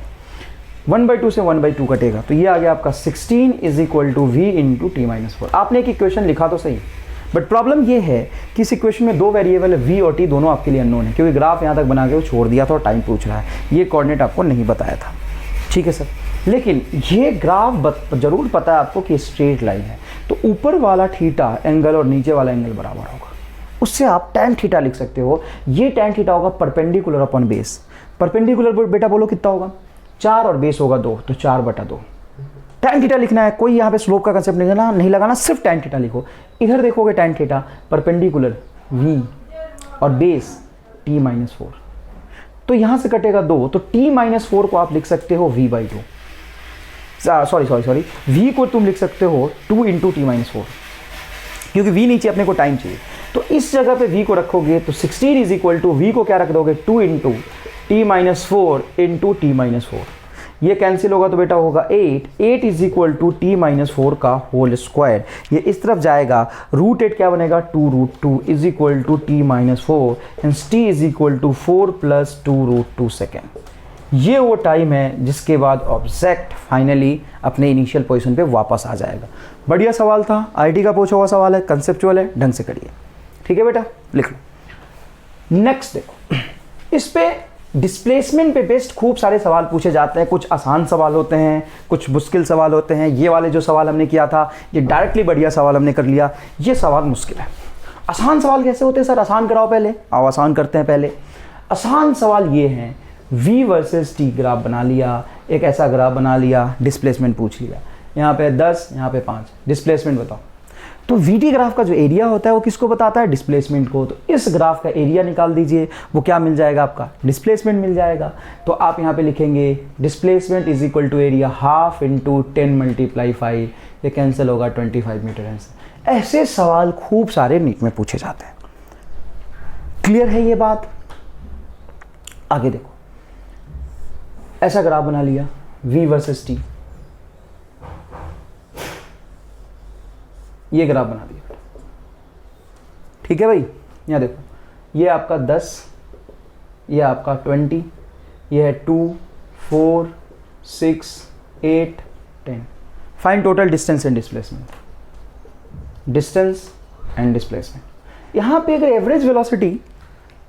1/2 से 1/2 कटेगा, तो ये आ गया आपका 16 is equal to V into T-4। आपने एक इक्वेशन लिखा तो सही, बट प्रॉब्लम ये है कि इस इक्वेशन में दो वेरिएबल है, V और T दोनों आपके लिए अननोन है, क्योंकि ग्राफ यहाँ तक बना के वो छोड़ दिया था और टाइम पूछ रहा है, ये कोऑर्डिनेट आपको नहीं बताया था। ठीक है सर, लेकिन ये ग्राफ जरूर पता है आपको कि स्ट्रेट लाइन है, तो ऊपर वाला थीटा एंगल और नीचे वाला एंगल बराबर होगा, उससे आप tan थीटा लिख सकते हो। ये tan थीटा होगा परपेंडिकुलर अपॉन बेस। परपेंडिकुलर बेटा बोलो कितना होगा? 4 और बेस होगा 2, तो 4/2। tan थीटा लिखना है, कोई यहाँ पे स्लोप का कंसेप्ट नहीं लगाना, सिर्फ tan थीटा लिखो। इधर देखोगे tan थीटा परपेंडिकुलर V और बेस T-4, तो यहाँ से कटेगा 2, तो T-4 को आप लिख सकते हो V/2। सॉरी, V को तुम लिख सकते हो 2 इंटू T-4, क्योंकि V नीचे अपने को टाइम चाहिए, तो इस जगह पे V को रखोगे तो 16 इज इक्वल टू V को क्या रख दोगे? 2 इंटू T-4 इंटू T-4, ये कैंसिल होगा तो बेटा होगा 8 इज इक्वल टू T-4 का होल स्क्वायर, ये इस तरफ जाएगा, √8 क्या बनेगा? 2√2 is equal to T-4, and T is equal to 4 + 2√2 second. ये वो टाइम है जिसके बाद ऑब्जेक्ट फाइनली अपने इनिशियल पोजीशन पे वापस आ जाएगा। बढ़िया सवाल था, आईटी का पूछा हुआ सवाल है, कंसेप्चुअल है, ढंग से करिए। ठीक है बेटा, लिख लो। नेक्स्ट देखो, इस पे डिस्प्लेसमेंट पे बेस्ड खूब सारे सवाल पूछे जाते हैं। कुछ आसान सवाल होते हैं, कुछ मुश्किल सवाल होते हैं। ये वाले जो सवाल हमने किया था, ये डायरेक्टली बढ़िया सवाल हमने कर लिया। ये सवाल मुश्किल है। आसान सवाल कैसे होते हैं सर? आसान कराओ पहले, आओ आसान करते हैं पहले। आसान सवाल ये हैं, V वर्सेस T ग्राफ बना लिया, एक ऐसा ग्राफ बना लिया, डिस्प्लेसमेंट पूछ लिया, यहाँ पे 10, यहाँ पे 5, डिस्प्लेसमेंट बताओ। तो VT ग्राफ का जो एरिया होता है वो किसको बताता है? डिस्प्लेसमेंट को। तो इस ग्राफ का एरिया निकाल दीजिए, वो क्या मिल जाएगा आपका? डिस्प्लेसमेंट मिल जाएगा। तो आप यहाँ पे लिखेंगे displacement is equal to area half into 10 multiply 5, ये कैंसिल होगा 25 मीटर आंसर। ऐसे सवाल खूब सारे नीट में पूछे जाते हैं। क्लियर है ये बात? आगे देखो, ऐसा ग्राफ बना लिया, V वर्सेस T, ये ग्राफ बना दिया। ठीक है भाई, यहाँ देखो, ये आपका 10, ये आपका 20, ये है 2, 4, 6, 8, 10। Find total distance and displacement. Distance and displacement. यहाँ पे अगर एवरेज वेलोसिटी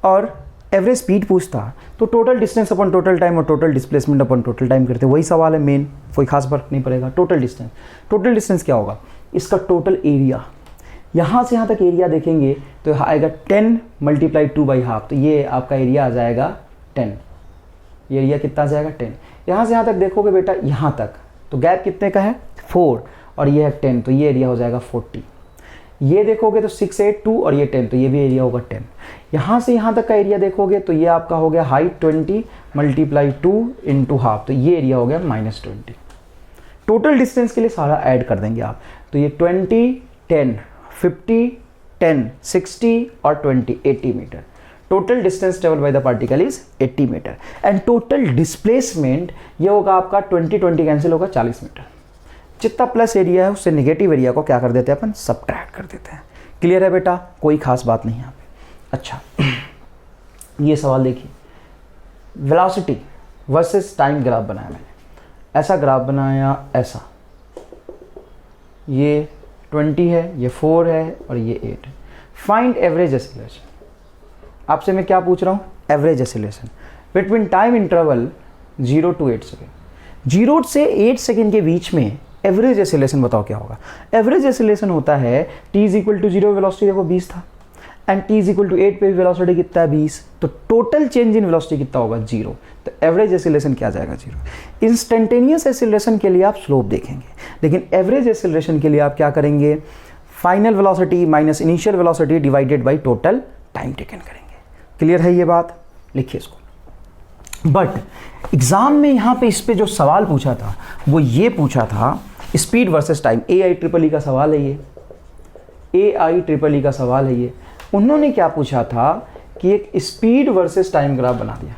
और एवरेज स्पीड पूछता तो टोटल डिस्टेंस अपन टोटल टाइम और टोटल डिस्प्लेसमेंट अपन टोटल टाइम करते, वही सवाल है मेन, कोई खास फर्क नहीं पड़ेगा। टोटल डिस्टेंस, टोटल डिस्टेंस क्या होगा? इसका टोटल एरिया, यहाँ से यहाँ तक एरिया देखेंगे तो आएगा 10 मल्टीप्लाई 2/2, तो ये आपका एरिया आ जाएगा 10। ये एरिया कितना आ जाएगा? 10। यहाँ से यहाँ तक देखोगे बेटा, यहाँ तक तो गैप कितने का है? 4, और ये है 10, तो ये एरिया हो जाएगा 40। ये देखोगे तो 6, 8, 2 और ये 10, तो ये भी एरिया होगा 10। यहाँ से यहाँ तक का एरिया देखोगे तो ये आपका हो गया हाइट 20 मल्टीप्लाई 2 इंटू हाफ, तो ये एरिया हो गया -20। टोटल डिस्टेंस के लिए सारा ऐड कर देंगे आप, तो ये 20, 10, 50, 10, 60 और 20, 80 metre. Total distance travel by the particle is 80 metre. And total displacement ये होगा आपका 20, 20 कैंसिल होगा 40 मीटर। जितना प्लस एरिया है उससे नेगेटिव एरिया को क्या कर देते हैं अपन? सबट्रैक्ट कर देते हैं। क्लियर है बेटा? कोई खास बात नहीं यहाँ पे। अच्छा, ये सवाल देखिए, वेलोसिटी वर्सेस टाइम ग्राफ बनाया मैंने। ऐसा ग्राफ बनाया, ऐसा, ये 20 है, ये 4 है और ये 8 है। Find average acceleration. आपसे मैं क्या पूछ रहा हूँ? Average acceleration between time interval 0 to 8 second. 0 से 8 सेकेंड के बीच में एवरेज एक्सीलरेशन बताओ क्या होगा? एवरेज एक्सीलरेशन होता है t is equal to 0, velocity देखो 20 था, and t is equal to 8 पे भी वेलोसिटी कितना है? 20, तो टोटल चेंज इन वेलोसिटी कितना होगा? 0। तो एवरेज एक्सीलरेशन क्या आ जाएगा? 0। इंस्टेंटेनियस एक्सीलरेशन के लिए आप स्लोप देखेंगे, लेकिन एवरेज एक्सीलरेशन के लिए आप क्या करेंगे? Final velocity minus initial velocity divided by total time taken करेंगे। क्लियर है ये बात? लिखिए इसको। बट एग्जाम में यहाँ पे इस पे जो सवाल पूछा था वो ये पूछा था, स्पीड वर्सेस टाइम। AIEEE का सवाल है ये, AIEEE का सवाल है ये। उन्होंने क्या पूछा था कि एक स्पीड वर्सेस टाइम ग्राफ बना दिया।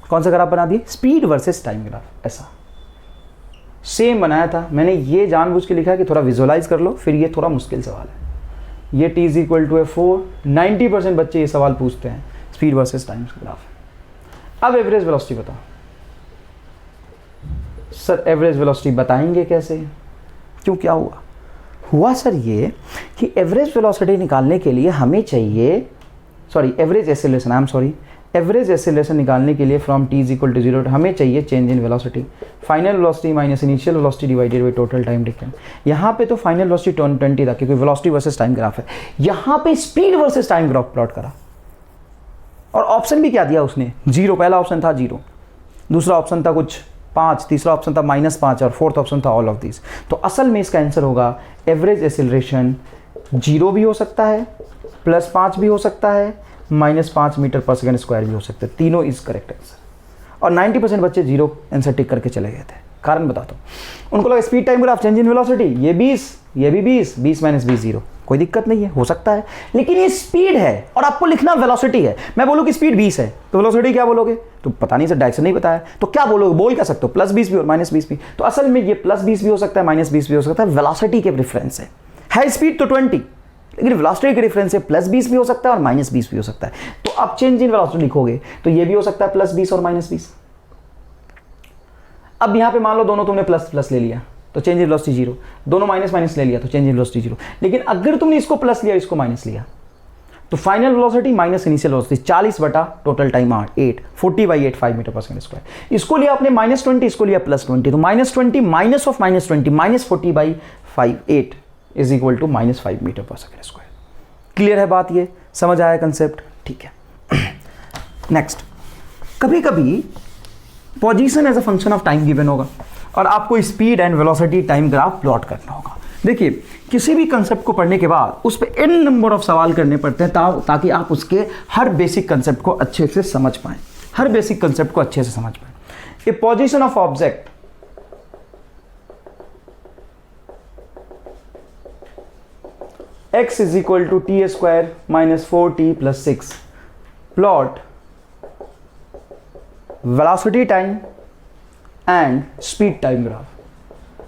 कौन सा ग्राफ बना दिया? Speed versus time graph. ऐसा सेम बनाया था मैंने, ये जानबूझ के लिखा कि थोड़ा विजुअलाइज कर लो, फिर ये थोड़ा मुश्किल सवाल है। ये t इज इक्वल टू 4, 90% बच्चे ये सवाल पूछते हैं, स्पीड वर्सेस टाइम ग्राफ। अब एवरेज वेलोसिटी बताओ सर। एवरेज वेलोसिटी बताएंगे कैसे? क्यों, क्या हुआ? हुआ सर ये कि एवरेज वेलोसिटी निकालने के लिए हमें चाहिए, एवरेज एक्सेलरेशन निकालने के लिए from t is equal to 0 हमें चाहिए change in velocity, final velocity minus initial velocity divided by total time taken. यहाँ पे तो फाइनल वेलोसिटी 20 था क्योंकि वेलोसिटी वर्सेस टाइम ग्राफ है। यहाँ पे speed versus time graph plot करा, और ऑप्शन भी क्या दिया उसने? 0। पहला ऑप्शन था 0, दूसरा ऑप्शन था कुछ 5, तीसरा ऑप्शन था -5 और फोर्थ ऑप्शन था ऑल ऑफ दिस। तो असल में इसका आंसर होगा एवरेज एक्सेलरेशन 0 भी हो सकता है, +5 भी हो सकता है, -5 मीटर पर सेकंड स्क्वायर भी हो सकता है। तीनों इज करेक्ट आंसर। और 90% बच्चे 0 आंसर टिक करके चले गए थे। कारण बताता हूँ, उनको लगा speed time graph change in velocity, ये 20, ये भी 20, 20 - 20 0, कोई दिक्कत नहीं है, हो सकता है। लेकिन ये स्पीड है और आपको लिखना वेलोसिटी है। मैं बोलूँ कि स्पीड 20 है तो वेलोसिटी क्या बोलोगे? तो पता नहीं सर, डायरेक्शन नहीं बताया, तो क्या बोलोगे? बोल क्या सकते हो? +20 भी और -20 भी। तो असल में ये +20 भी हो सकता है, -20 भी हो सकता है, वेलोसिटी के प्रेफरेंस है स्पीड तो 20, लेकिन वेलोसिटी के डिफरेंस से +20 भी हो सकता है और -20 भी हो सकता है। तो आप चेंज इन वेलोसिटी लिखोगे तो ये भी हो सकता है +20 और -20, अब यहाँ पे मान लो दोनों तुमने प्लस प्लस ले लिया तो चेंज इन वेलोसिटी जीरो, दोनों माइनस माइनस ले लिया तो चेंज इन वेलोसिटी जीरो। लेकिन अगर तुमने इसको प्लस लिया इसको माइनस लिया तो final velocity minus initial velocity 40 बटा total time 8 40/8 5 metre per second square. इसको लिया आपने -20, इसको लिया +20, तो -20 minus of -20 -40/5 8 is equal to -5 metre per second square. Clear है बात, ये समझ आया कंसेप्ट? ठीक है। नेक्स्ट, कभी कभी position as a function of time given होगा और आपको speed and velocity time graph plot करना होगा। देखिए, किसी भी कंसेप्ट को पढ़ने के बाद उस पर n नंबर ऑफ सवाल करने पड़ते हैं ताकि आप उसके हर बेसिक कंसेप्ट को अच्छे से समझ पाएं, हर बेसिक कंसेप्ट को अच्छे से समझ पाएं। A position of object x is equal to T square minus 4t plus 6 plot velocity time and speed time graph.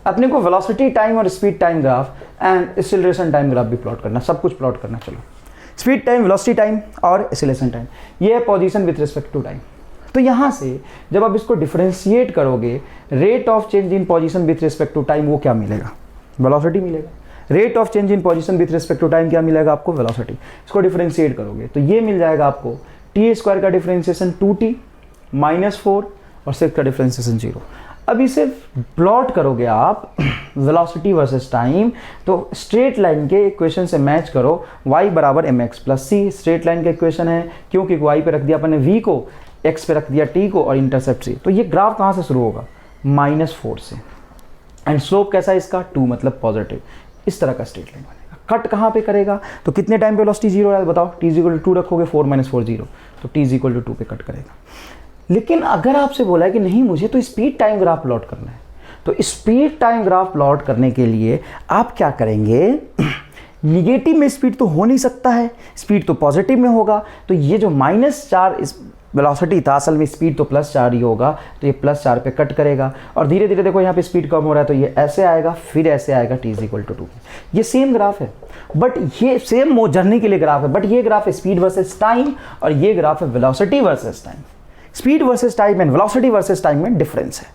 अपने को वेलोसिटी टाइम और speed time graph and acceleration time graph भी plot करना, सब कुछ प्लॉट करना। चलो, speed time, velocity time और एक्सीलरेशन टाइम, ये है position with respect to time. तो यहाँ से जब आप इसको डिफरेंशिएट करोगे, rate of change in position with respect to time वो क्या मिलेगा? वेलोसिटी मिलेगा। Rate of change in position with respect to time क्या मिलेगा आपको? वेलोसिटी। इसको डिफरेंशिएट करोगे तो ये मिल जाएगा आपको टी स्क्वायर का डिफरेंशिएशन 2t -4 और 6 का डिफरेंशिएशन 0। अब इसे प्लॉट करोगे आप वेलोसिटी वर्सेस टाइम, तो स्ट्रेट लाइन के इक्वेशन से मैच करो, y बराबर mx plus c straight line का इक्वेशन है, क्योंकि y पे रख दिया अपन ने v को, x पे रख दिया t को और इंटरसेप्ट c। तो ये ग्राफ कहाँ से शुरू होगा? -4 से। एंड स्लोप कैसा है इसका? 2, मतलब पॉजिटिव। इस तरह का स्ट्रेट लाइन बनेगा। कट कहाँ पे करेगा? तो कितने टाइम पे वेलोसिटी 0 है बताओ? t = 2 रखोगे, 4 - 4 0, तो t = 2 पे कट करेगा। लेकिन अगर आपसे बोला है कि नहीं मुझे तो स्पीड टाइम ग्राफ प्लॉट करना है, तो स्पीड टाइम ग्राफ प्लॉट करने के लिए आप क्या करेंगे? निगेटिव में स्पीड तो हो नहीं सकता है, स्पीड तो पॉजिटिव में होगा, तो ये जो -4 इस वेलोसिटी था असल में स्पीड तो +4 ही होगा, तो ये +4 पे कट करेगा और धीरे धीरे देखो यहाँ पे स्पीड कम हो रहा है, तो ये ऐसे आएगा फिर ऐसे आएगा, t = 2। ये सेम ग्राफ है, बट ये सेम जर्नी के लिए ग्राफ है, बट ये ग्राफ है स्पीड वर्सेस टाइम और ये ग्राफ है velocity versus time. Speed versus time and velocity versus time में डिफरेंस है।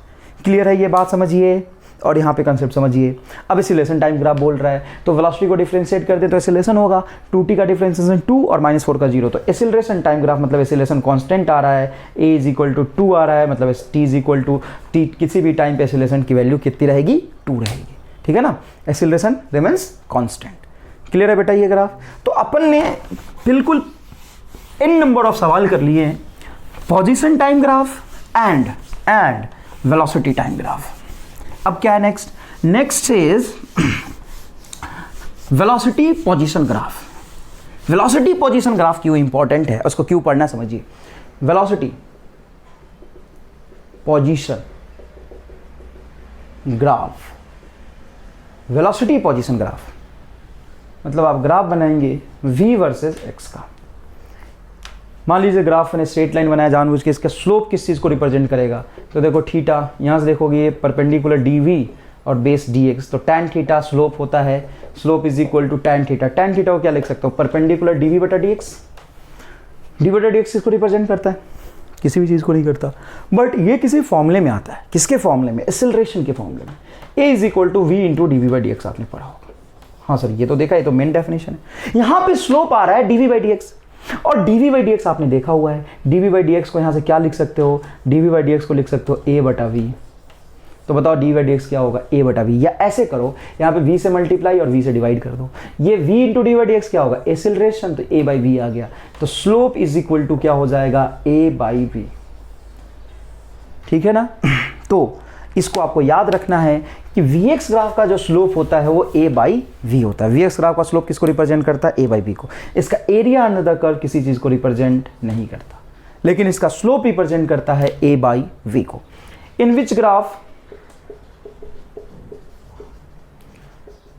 क्लियर है ये बात? समझिए और यहाँ पे कंसेप्ट समझिए। अब एक्सीलरेशन टाइम ग्राफ बोल रहा है तो वेलोसिटी को डिफरेंशिएट कर दे तो एक्सीलरेशन होगा 2t का डिफरेंशिएशन 2 और -4 का 0। तो एक्सीलरेशन टाइम ग्राफ मतलब एक्सीलरेशन कांस्टेंट आ रहा है, a = 2 आ रहा है, मतलब t = t किसी भी टाइम पे एक्सीलरेशन की वैल्यू कितनी रहेगी? 2 रहेगी। ठीक है ना? Acceleration remains constant. क्लियर है बेटा ये ग्राफ? तो अपन ने बिल्कुल n नंबर ऑफ सवाल कर लिए हैं, position time graph and velocity time graph. अब क्या है next? Next is velocity position graph. Velocity position graph क्यों इंपॉर्टेंट है, उसको क्यों पढ़ना समझिए। Velocity position graph, velocity position graph मतलब आप ग्राफ बनाएंगे v वर्सेस x का। मान लीजिए ग्राफ ने स्ट्रेट लाइन बनाया जानबूझ के, इसका स्लोप किस चीज़ को रिप्रेजेंट करेगा? तो देखो थीटा, यहाँ से देखोगे ये परपेंडिकुलर dv और बेस dx, तो tan थीटा स्लोप होता है, slope is equal to tan theta. tan theta को क्या लिख सकते हो? परपेंडिकुलर dv बटा dx। dv बटा dx किसको रिप्रेजेंट करता है? किसी भी चीज़ को नहीं करता, बट ये किसी फॉर्मूले में आता है। किसके फॉर्मूले में? एक्सेलरेशन के फॉर्मूले में। a = v × dv/dx आपने पढ़ा होगा। हाँ सर ये तो देखा, ये तो मेन डेफिनेशन है। यहाँ पे स्लोप आ रहा है dv/dx और dv/dx आपने देखा हुआ है। dv/dx को यहाँ से क्या लिख सकते हो? dv/dx को लिख सकते हो a/v। तो बताओ dv/dx क्या होगा? a/v। या ऐसे करो, यहाँ पे v से मल्टीप्लाई और v से डिवाइड कर दो, ये v × dv/dx क्या होगा? एक्सेलरेशन, तो a/v आ गया। तो स्लोप इज इक्वल टू क्या हो जाएगा? a/v। ठीक है ना? तो इसको आपको याद रखना है कि vx ग्राफ का जो स्लोप होता है वो a/v होता है। vx ग्राफ का स्लोप किसको रिप्रेजेंट करता है? a/v को। इसका एरिया अंडर द कर्व किसी चीज को रिप्रेजेंट नहीं करता, लेकिन इसका स्लोप रिप्रेजेंट करता है a/v को। In which graph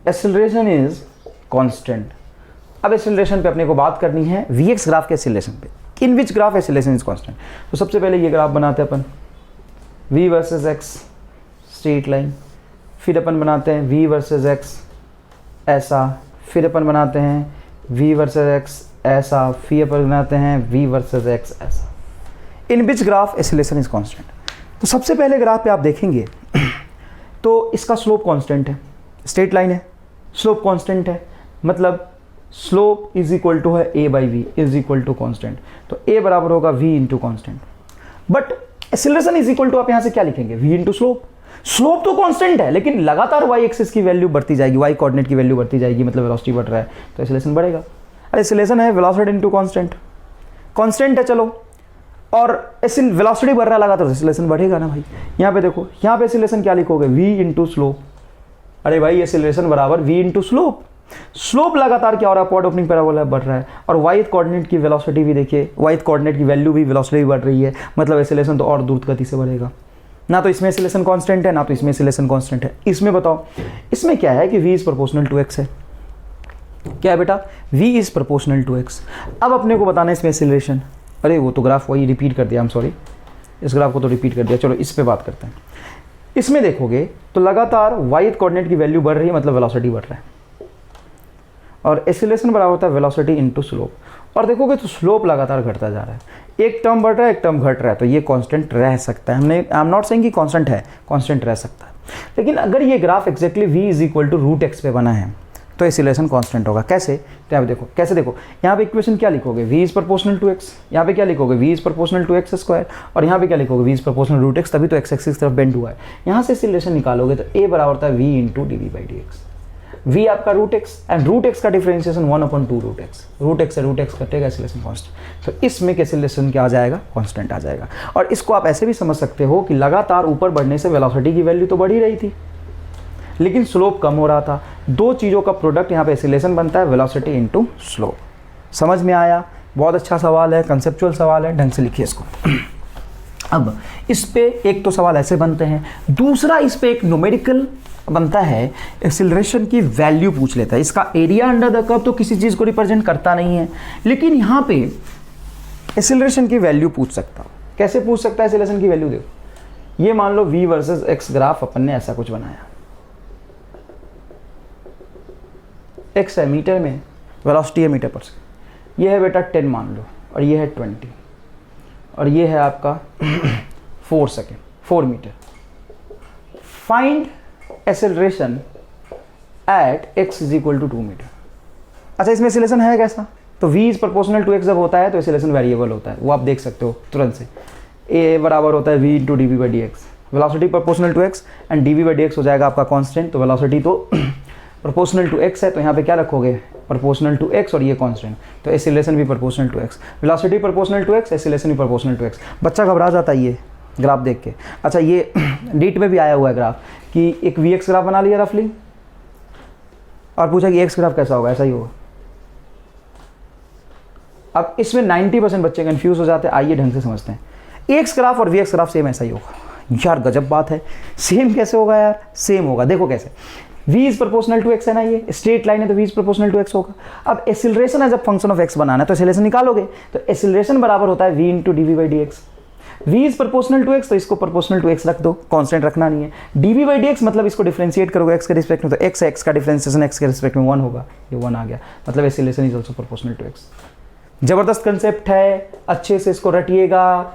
acceleration is constant. अब एक्सेलरेशन पे अपने को बात करनी है vx ग्राफ के एक्सेलरेशन पे। In which graph acceleration is constant. तो सबसे पहले ये ग्राफ बनाते हैं अपन, v versus x straight line, फिर अपन बनाते हैं v वर्सेस x ऐसा, फिर अपन बनाते हैं v वर्सेस x ऐसा, फिर अपन बनाते हैं v वर्सेस x ऐसा। In which graph acceleration is constant. तो सबसे पहले ग्राफ पे आप देखेंगे तो इसका स्लोप कांस्टेंट है, स्ट्रेट लाइन है, स्लोप कांस्टेंट है, मतलब स्लोप इज इक्वल टू है a by v is equal to constant, तो a बराबर होगा v into constant. But acceleration is equal to आप यहां से क्या लिखेंगे, v इंटू स्लोप। स्लोप तो कांस्टेंट है लेकिन लगातार y एक्सिस की वैल्यू बढ़ती जाएगी, y कोऑर्डिनेट की वैल्यू बढ़ती जाएगी, मतलब वेलोसिटी बढ़ रहा है तो एक्सेलरेशन बढ़ेगा। अरे एक्सेलरेशन है वेलोसिटी इंटू कांस्टेंट, कांस्टेंट है चलो, और ऐसे वेलोसिटी बढ़ रहा लगा तो एक्सेलरेशन बढ़ेगा ना भाई। यहाँ पे देखो, यहाँ पे एक्सेलरेशन क्या लिखोगे, v इंटू स्लोप। अरे भाई एक्सेलरेशन बराबर v इंटू स्लोप। स्लोप लगातार क्या हो रहा है, अपवर्ड ओपनिंग पैराबोला बढ़ रहा है, और y कोऑर्डिनेट की वेलोसिटी भी देखिए, y कोऑर्डिनेट की वैल्यू भी वेलोसिटी भी बढ़ रही है, मतलब एक्सेलरेशन तो और द्रुत गति से बढ़ेगा। ना तो इसमें एक्सेलरेशन कांस्टेंट है, ना तो इसमें एक्सेलरेशन कांस्टेंट है। इसमें बताओ, इसमें क्या है कि v is proportional to x है। क्या है बेटा, v is proportional to x। अब अपने को बताना है इसमें एक्सेलरेशन। अरे वो तो ग्राफ वही रिपीट कर दिया, आई एम सॉरी, इस ग्राफ को तो रिपीट कर दिया। चलो इस पे बात करते हैं। इसमें देखोगे तो लगातार y कोऑर्डिनेट की वैल्यू बढ़ रही है, मतलब वेलोसिटी बढ़ रहा है, और एक्सेलरेशन बराबर होता है वेलोसिटी इंटू स्लोप। और देखोगे तो स्लोप लगातार घटता जा रहा है, एक टर्म बढ़ रहा है एक टर्म घट रहा है, तो ये कांस्टेंट रह सकता है। हमने आई एम नॉट सेइंग कि कांस्टेंट है, कांस्टेंट रह सकता है। लेकिन अगर ये graph exactly v is equal to root X पे बना है तो एक्सेलरेशन कांस्टेंट होगा। कैसे, तो यहाँ पे देखो, कैसे देखो, यहाँ पे इक्वेशन क्या लिखोगे, v is proportional to x, यहाँ पे क्या लिखोगे, v is proportional to X square, और यहाँ पे क्या लिखोगे, v is proportional root x, तभी तो x एक्सिस की तरफ बेंड हुआ है। यहाँ से एक्सेलरेशन निकालोगे तो a बराबर होता है v into D we by D X. v आपका root x, and root x का differentiation 1/2 root x, root x से रूट x कटेगा, एक्सेलरेशन कांस्टेंट। तो इसमें एक्सेलरेशन क्या आ जाएगा, कांस्टेंट आ जाएगा। और इसको आप ऐसे भी समझ सकते हो कि लगातार ऊपर बढ़ने से वेलोसिटी की वैल्यू तो बढ़ ही रही थी लेकिन स्लोप कम हो रहा था। दो चीज़ों का प्रोडक्ट यहाँ पे एक्सेलरेशन बनता है, वेलोसिटी इनटू स्लोप। समझ में आया? बहुत अच्छा सवाल है, कंसेप्चुअल सवाल है, ढंग से लिखिए इसको। अब इस पे एक तो सवाल ऐसे बनते हैं, दूसरा इस पे एक न्यूमेरिकल बनता है, एक्सेलरेशन की वैल्यू पूछ लेता है। इसका एरिया अंडर द कर्व तो किसी चीज़ को रिप्रेजेंट करता नहीं है, लेकिन यहाँ पे एक्सेलरेशन की वैल्यू पूछ सकता। कैसे पूछ सकता है एक्सेलरेशन की वैल्यू? देखो, ये मान लो v वर्सेस x ग्राफ अपन ने ऐसा कुछ बनाया, x है मीटर में, वेलोसिटी है मीटर पर सेकंड, ये है बेटा 10 मान लो, और ये है 20, और ये है आपका 4 metre. Find acceleration at x is equal to 2 metre. अच्छा, इसमें एक्सेलरेशन है कैसा? तो v is proportional to x जब होता है तो एक्सेलरेशन वेरिएबल होता है, वो आप देख सकते हो तुरंत से। a बराबर होता है v into D we by D X, velocity proportional to x and D we by D X हो जाएगा आपका कांस्टेंट। तो वेलोसिटी तो प्रोपोर्शनल टू x है, तो यहाँ पे क्या रखोगे, प्रोपोर्शनल टू x, और ये कांस्टेंट, तो एक्सेलरेशन भी proportional to x, velocity proportional to x, acceleration भी प्रोपोर्शनल टू x। बच्चा घबरा जाता है ये ग्राफ देख के। अच्छा, ये डीट में भी आया हुआ है ग्राफ कि एक vx ग्राफ बना लिया रफली, और पूछा कि x ग्राफ कैसा होगा, ऐसा ही होगा। अब इसमें 90% बच्चे कंफ्यूज हो जाते हैं, आइए ढंग से समझते हैं। x ग्राफ और vx ग्राफ सेम ऐसा ही होगा। यार गजब बात है, सेम कैसे होगा यार? सेम होगा, देखो कैसे, v is proportional to x है ना, ये स्ट्रेट लाइन है तो v is proportional to x होगा। अब acceleration as a function of x बनाना है तो एक्सेलरेशन निकालोगे, तो एक्सेलरेशन बराबर होता है v into D we by D X. v is proportional to x, तो इसको प्रोपोर्शनल टू x रख दो, कांस्टेंट रखना नहीं है। D we by D X मतलब इसको डिफरेंशिएट करोगे x के रिस्पेक्ट में, तो x का डिफरेंशिएशन x के रिस्पेक्ट में 1 होगा, ये 1 आ गया, मतलब acceleration is also proportional to x। जबरदस्त कंसेप्ट है, अच्छे से इसको रटिएगा,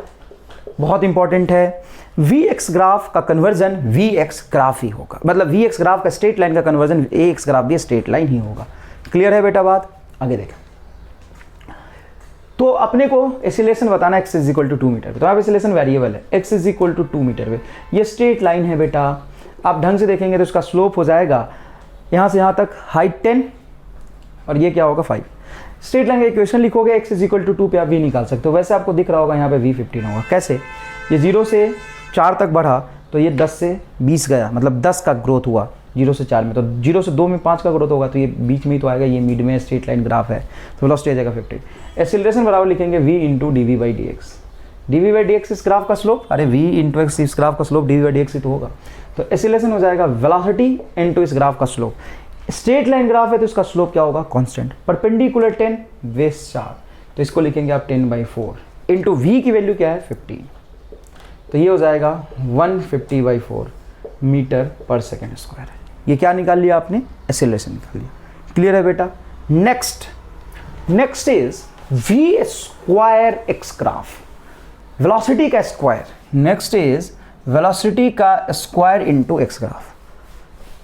बहुत इंपॉर्टेंट है। vx ग्राफ का कन्वर्जन vx ग्राफ ही होगा, मतलब vx ग्राफ का स्ट्रेट लाइन का कन्वर्जन ax ग्राफ भी स्ट्रेट लाइन ही होगा। क्लियर है बेटा बात? आगे देखें, तो अपने को एक्सेलरेशन बताना x is equal to 2 metre पे, तो आप एक्सेलरेशन वेरिएबल है, x is equal to 2 metre पे, ये स्ट्रेट लाइन है बेटा। आप ढंग से देखेंगे तो इसका स्लोप हो जाएगा यहाँ से यहाँ तक हाइट 10, और ये क्या होगा 5। स्ट्रेट लाइन का इक्वेशन लिखोगे, x इज इक्वल टू 2 पे आप v निकाल सकते हो। वैसे आपको दिख रहा होगा यहाँ पे v 15 होगा। कैसे? ये 0 से 4 तक बढ़ा तो ये 10 से 20 गया, मतलब 10 का ग्रोथ हुआ 0 से 4 में, तो 0 से 2 में 5 का ग्रोथ होगा, तो ये बीच में ही तो आएगा, ये मिड में स्ट्रेट लाइन ग्राफ है, तो वेलोसिटी आ जाएगा 15। एक्सेलरेशन बराबर लिखेंगे v into D we by D x. D we by D x इस ग्राफ का स्लोप, अरे v इंटू एक्स इस ग्राफ का slope d we by D x ही तो होगा, तो एक्सेलरेशन हो जाएगा वेलोसिटी इंटू इस ग्राफ का स्लोप। स्ट्रेट लाइन ग्राफ है तो इसका स्लोप क्या होगा, कांस्टेंट। परपेंडिकुलर 10, बेस 4, तो इसको लिखेंगे आप 10/4 इंटू v की वैल्यू क्या है 15, तो ये हो जाएगा 150/4 मीटर पर सेकेंड स्क्वायर। ये क्या निकाल लिया आपने? एक्सेलरेशन निकाल लिया। क्लियर है बेटा? Next is v square x graph, velocity का स्क्वायर। नेक्स्ट इज वेलोसिटी का square into x graph,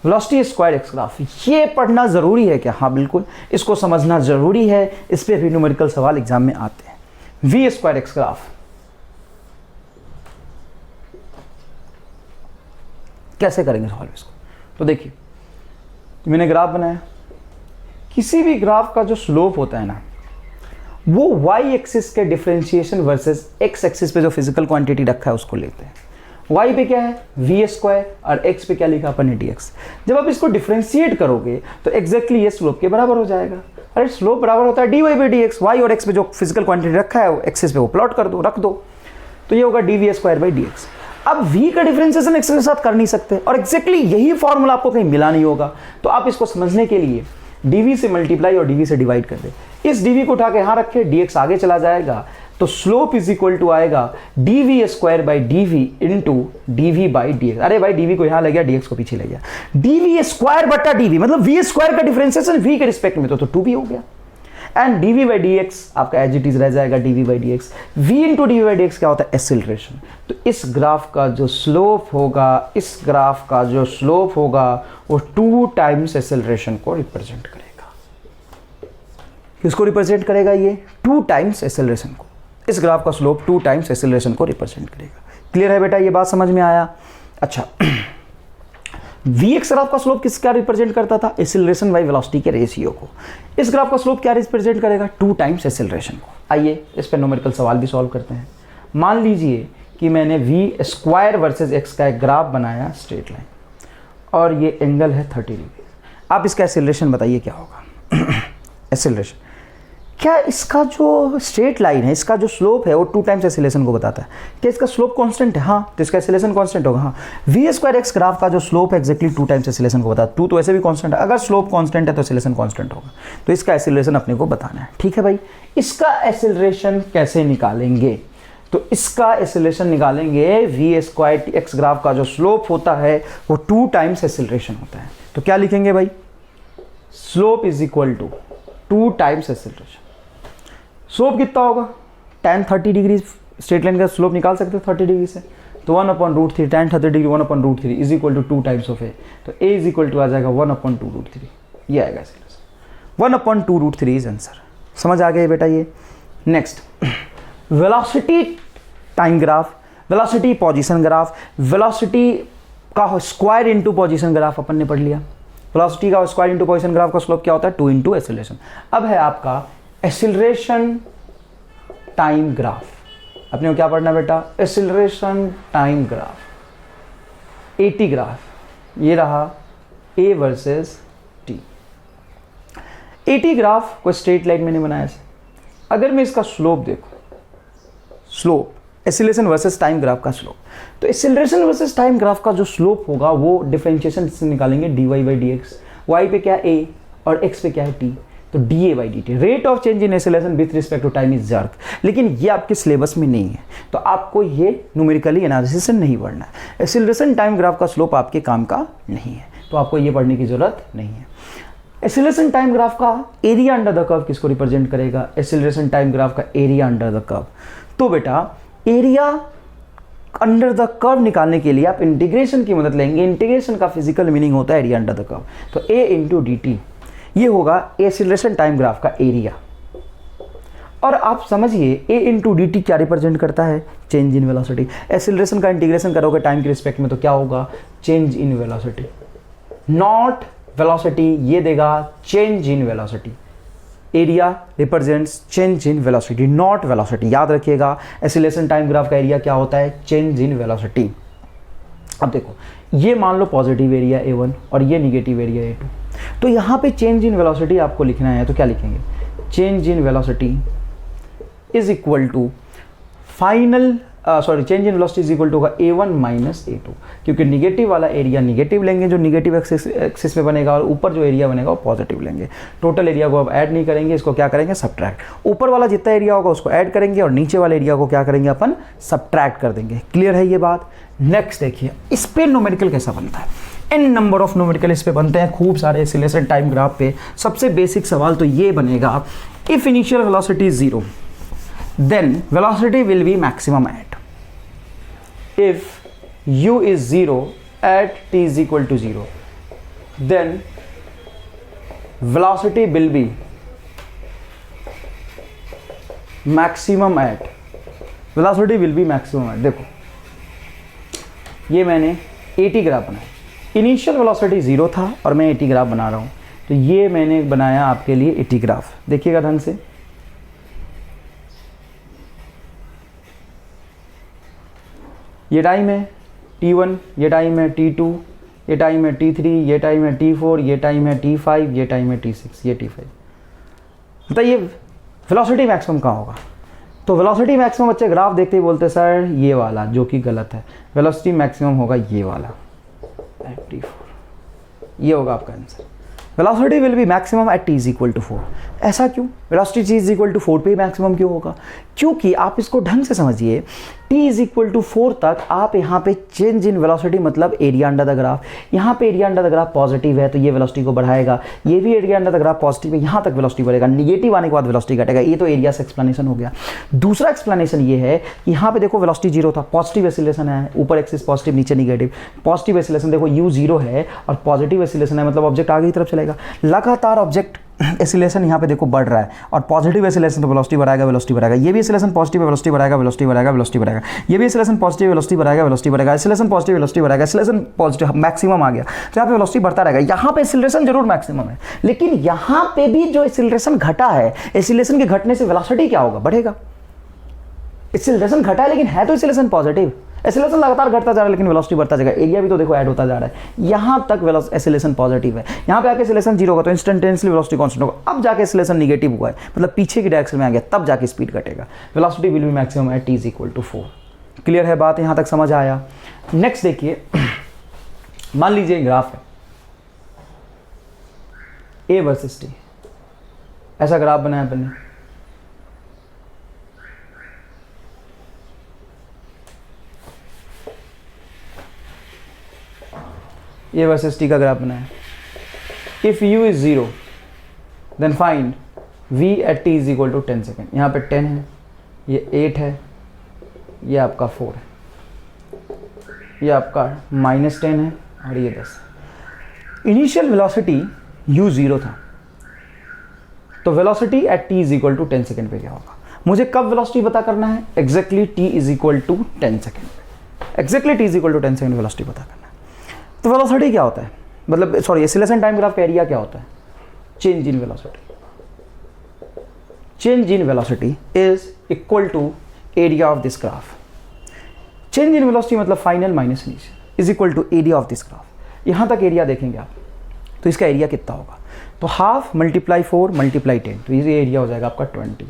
velocity square x graph, ये पढ़ना ज़रूरी है क्या? हाँ बिल्कुल, इसको समझना ज़रूरी है, इस पर भी न्यूमेरिकल सवाल एग्जाम में आते हैं। वी स्क्वायर एक्स ग्राफ कैसे करेंगे सॉल्व इसको? तो देखिए, मैंने ग्राफ बनाया, किसी भी ग्राफ का जो स्लोप होता है ना, वो वाई एक्सिस के डिफरेंशिएशन वर्सेस एक्स एक्सिस पे जो फिजिकल क्वांटिटी रखा है उसको लेते हैं। y पे क्या है वी स्क्वायर और x पे क्या लिखा अपन ने dx। जब आप इसको डिफरेंशिएट करोगे तो एग्जैक्टली ये स्लोप के बराबर हो जाएगा। अरे स्लोप बराबर होता है dy बाई dx, y और x पे जो फिजिकल क्वांटिटी रखा है एक्सिस पे वो प्लॉट कर दो, रख दो, तो ये होगा dv स्क्वायर बाई dx। अब v का डिफरेंशिएशन x के साथ कर नहीं सकते और एग्जैक्टली यही फॉर्मूला आपको कहीं मिला नहीं होगा, तो आप इसको समझने के लिए dv से मल्टीप्लाई और dv से डिवाइड कर दे। इस dv को उठा के यहाँ रखे, dx आगे चला जाएगा, तो स्लोप इज इक्वल टू आएगा dv square by dv into dv by dx। अरे भाई dv को यहाँ ले गया, dx को पीछे ले गया, dv स्क्वायर बटा dv, मतलब v स्क्वायर का डिफरेंशिएशन v के रिस्पेक्ट में तो 2v हो गया, एंड dv बाई dx आपका एज इट इज रह जाएगा dv by dx। v into dv by dx क्या होता है? एक्सेलरेशन। तो इस ग्राफ का जो स्लोप होगा, इस ग्राफ का जो स्लोप होगा वो 2 टाइम्स एक्सेलरेशन को रिप्रेजेंट करेगा। किसको रिप्रेजेंट करेगा? ये 2 टाइम्स एक्सेलरेशन को। इस ग्राफ का स्लोप 2 टाइम्स एक्सेलरेशन को रिप्रेजेंट करेगा। क्लियर है बेटा, ये बात समझ में आया? अच्छा, vx ग्राफ का स्लोप किसका रिप्रेजेंट करता था? एक्सेलरेशन बाई वेलोसिटी के रेशियो को। इस ग्राफ का स्लोप क्या रिप्रेजेंट करेगा? 2 टाइम्स एक्सेलरेशन को। आइए इस पर न्यूमेरिकल सवाल भी सॉल्व करते हैं। मान लीजिए कि मैंने v स्क्वायर वर्सेज x का एक ग्राफ बनाया स्ट्रेट लाइन, और ये एंगल है 30 डिग्री। आप इसका एक्सेलरेशन बताइए क्या होगा? एक्सेलरेशन क्या इसका जो स्ट्रेट लाइन है, इसका जो स्लोप है वो 2 टाइम्स एक्सेलरेशन को बताता है। क्या इसका स्लोप कांस्टेंट है? हाँ, तो इसका एक्सेलरेशन कांस्टेंट होगा। हाँ, वी स्क्वायर एक्स ग्राफ का जो स्लोप है एक्जैक्टली 2 टाइम्स एक्सेलरेशन को बताता है। 2 तो वैसे भी कांस्टेंट है, अगर स्लोप कांस्टेंट है तो एक्सेलरेशन कांस्टेंट होगा, तो इसका एक्सेलरेशन अपने को बताना है। ठीक है भाई, इसका एक्सेलरेशन कैसे निकालेंगे? तो इसका एक्सेलरेशन निकालेंगे, वी स्क्वायर एक्स ग्राफ का जो स्लोप होता है वो 2 टाइम्स एक्सेलरेशन होता है। तो क्या लिखेंगे भाई? Slope is equal to 2 times acceleration. Slope कितना होगा? tan 30 डिग्री, स्ट्रेट लाइन का स्लोप निकाल सकते हैं 30 डिग्री से, तो 1/√3 tan 30 degree 1/√3 is equal to 2 times of a, तो a इज इक्वल टू आ जाएगा 1/2√3। ये आएगा एक्सेलरेशन, 1/2√3 इज आंसर। समझ आ गया बेटा ये? Next, velocity time graph, velocity position graph, velocity का स्क्वायर इनटू पोजीशन ग्राफ अपन ने पढ़ लिया। वेलोसिटी का स्क्वायर इनटू पोजीशन ग्राफ का स्लोप क्या होता है? 2 इंटू एक्सेलरेशन। अब है आपका एक्सेलरेशन टाइम ग्राफ। अपने को क्या पढ़ना है बेटा? Acceleration time graph, AT graph. ये रहा A versus T। AT graph को स्ट्रेट लाइन मैंने बनाया है। अगर मैं इसका स्लोप देखूं, slope acceleration versus time graph का स्लोप, तो एक्सेलरेशन वर्सेस टाइम ग्राफ का जो स्लोप होगा वो डिफरेंशिएशन से निकालेंगे dy बाई dx। y पे क्या a और x पे क्या है t, तो dA by dt। Rate of change in acceleration with respect to time is jerk, लेकिन ये आपके सिलेबस में नहीं है, तो आपको ये न्यूमेरिकली एनालिसिस नहीं पढ़ना है। एक्सेलरेशन टाइम ग्राफ का स्लोप आपके काम का नहीं है, तो आपको ये पढ़ने की जरूरत नहीं है। एक्सेलरेशन टाइम ग्राफ का एरिया अंडर द कर्व किसको रिप्रेजेंट करेगा? एक्सेलरेशन टाइम ग्राफ का एरिया अंडर द कर्व। तो बेटा एरिया अंडर द कर्व निकालने के लिए आप इंटीग्रेशन की मदद लेंगे। इंटीग्रेशन का फिजिकल मीनिंग होता है एरिया अंडर द कर्व, तो a इंटू डी टी, ये होगा एक्सेलरेशन टाइम ग्राफ का एरिया। और आप समझिए a इंटू डी टी क्या रिप्रेजेंट करता है? Change in velocity. एक्सेलरेशन का इंटीग्रेशन करोगे टाइम के रिस्पेक्ट में तो क्या होगा? Change in velocity, not velocity, ये देगा change in velocity. Area represents change in velocity, not velocity. याद रखिएगा, एक्सेलरेशन टाइम ग्राफ का एरिया क्या होता है? Change in velocity. अब देखो, ये मान लो पॉजिटिव एरिया A1 और ये निगेटिव एरिया A2, तो यहाँ पे चेंज इन वेलोसिटी आपको लिखना है, तो क्या लिखेंगे? Change in velocity is equal to final change in velocity is equal to होगा A1 माइनस A2, क्योंकि निगेटिव वाला एरिया निगेटिव लेंगे जो निगेटिव एक्सिस में बनेगा, और ऊपर जो एरिया बनेगा वो पॉजिटिव लेंगे। टोटल एरिया को अब ऐड नहीं करेंगे, इसको क्या करेंगे? सब्ट्रैक्ट। ऊपर वाला जितना एरिया होगा उसको ऐड करेंगे और नीचे वाले एरिया को क्या करेंगे? अपन सब्ट्रैक्ट कर देंगे। क्लियर है ये बात? नेक्स्ट देखिए, इस पे न्यूमेरिकल कैसा बनता है? n नंबर ऑफ न्यूमेरिकल इस पे बनते हैं खूब सारे एक्सेलरेशन टाइम ग्राफ पे। सबसे बेसिक सवाल तो ये बनेगा, if initial velocity is 0 then velocity will be maximum at, if u is 0 at t is equal to 0, then velocity will be maximum at, velocity will be maximum at, देखो ये मैंने 80 graph बनाया, initial velocity 0 था और मैं 80 graph बना रहा हूँ, तो ये मैंने बनाया आपके लिए 80 ग्राफ। देखिएगा ढंग से, ये टाइम है t1, ये टाइम है t2, ये टाइम है t3, ये टाइम है t4, ये टाइम है t5, ये टाइम है t6, ये t5। बताइए वेलोसिटी मैक्सिमम कहाँ होगा? तो वेलोसिटी मैक्सिमम बच्चे ग्राफ देखते ही बोलते सर ये वाला, जो कि गलत है। वेलोसिटी मैक्सिमम होगा ये वाला t4, ये होगा आपका answer. Velocity will be maximum at t is equal to 4। ऐसा क्यों? Velocity t is equal to 4 पे मैक्सिमम क्यों होगा? क्योंकि आप इसको ढंग से समझिए, t इज इक्वल टू 4 तक आप यहाँ पे चेंज इन वेलोसिटी मतलब एरिया अंडर द ग्राफ, यहाँ पे area under the graph positive है तो ये वेलोसिटी को बढ़ाएगा, ये भी area under the graph positive है, यहाँ तक वेलोसिटी बढ़ेगा, निगेटिव आने के बाद वेलोसिटी घटेगा। ये तो एरिया से एक्सप्लेनेशन हो गया। दूसरा एक्सप्लेनेशन ये है कि यहाँ पे देखो वेलोसिटी 0 था, पॉजिटिव एक्सीलरेशन है, ऊपर एक्सिस पॉजिटिव नीचे निगेटिव, पॉजिटिव एक्सीलरेशन देखो u 0 है और पॉजिटिव एक्सीलरेशन है, मतलब ऑब्जेक्ट आगे की तरफ चलेगा। लगातार ऑब्जेक्ट एक्सीलरेशन यहाँ पे देखो बढ़ रहा है और पॉजिटिव एक्सीलरेशन तो वेलोसिटी बढ़ाएगा, वेलोसिटी बढ़ाएगा, ये भी एक्सीलरेशन पॉजिटिव है, वेलोसिटी बढ़ाएगा, वेलोसिटी बढ़ाएगा, वेलोसिटी बढ़ाएगा, ये भी एक्सीलरेशन पॉजिटिव, वेलोसिटी बढ़ाएगा, वेलोसिटी बढ़ाएगा, एक्सीलरेशन पॉजिटिव, वेलोसिटी बढ़ाएगा, एक्सीलरेशन पॉजिटिव, मैक्सिमम आ गया तो यहाँ पे वेलोसिटी बढ़ता रहेगा। यहाँ पे एक्सीलरेशन जरूर मैक्सिमम है, लेकिन यहाँ पे भी जो एक्सीलरेशन घटा है, एक्सीलरेशन के घटने से वेलोसिटी क्या होगा? बढ़ेगा। एक्सीलरेशन घटा है लेकिन है तो एक्सीलरेशन पॉजिटिव, एक्सीलरेशन लगातार घटता जा रहा है लेकिन वेलोसिटी बढ़ता जाएगा, एरिया भी तो देखो ऐड होता जा रहा है। यहाँ तक एक्सीलरेशन पॉजिटिव है, यहाँ पे आके एक्सीलरेशन 0 होगा तो इंस्टेंटेनियसली वेलोसिटी कांस्टेंट होगा। अब जाके एक्सीलरेशन नेगेटिव हुआ है, मतलब पीछे की डायरेक्शन में आ गया, तब जाके स्पीड घटेगा। Velocity will be maximum at t is equal to 4। Clear है बात? यहाँ तक समझ आया? नेक्स्ट देखिए, मान लीजिए ग्राफ है a वर्सेस t, ऐसा ग्राफ बनाया अपन ने, ये वर्सेस t का ग्राफ बनाया। If u is 0 then find v at t is equal to 10 second. यहाँ पे 10 है, ये 8 है, ये आपका 4 है, ये आपका -10 है और ये 10 है। इनिशियल वेलोसिटी u 0 था, तो velocity at t is equal to 10 second पे क्या होगा? मुझे कब वेलोसिटी पता करना है? Exactly t is equal to 10 second, exactly t is equal to 10 second velocity पता करना है। तो वेलोसिटी क्या होता है, मतलब सॉरी एक्सीलरेशन टाइम ग्राफ का एरिया क्या होता है? Change in velocity. Change in velocity is equal to area of this graph. Change in velocity मतलब final minus initial is equal to area of this graph. यहाँ तक area देखेंगे आप तो इसका एरिया कितना होगा? तो हाफ मल्टीप्लाई 4 मल्टीप्लाई 10, तो ये एरिया हो जाएगा आपका 20।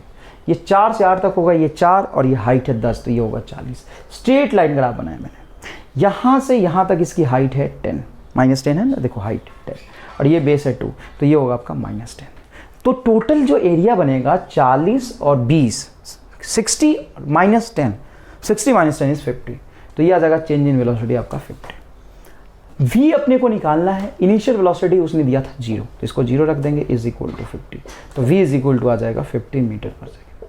ये 4 से 8 तक होगा, ये 4 और ये हाइट है 10, तो ये होगा 40। स्ट्रेट लाइन ग्राफ बनाया मैंने, यहाँ से यहाँ तक इसकी हाइट है 10, -10 है ना, देखो हाइट 10 और ये बेस है 2, तो ये होगा आपका -10। तो टोटल जो एरिया बनेगा 40 और 20, 60 -10, 60 -10 इज 50, तो ये आ जाएगा चेंज इन वेलोसिटी आपका 50। v अपने को निकालना है, इनिशियल वेलोसिटी उसने दिया था 0, तो इसको 0 रख देंगे, इज इक्वल टू 50, तो v इज इक्वल टू आ जाएगा 50 मीटर पर सेकेंड।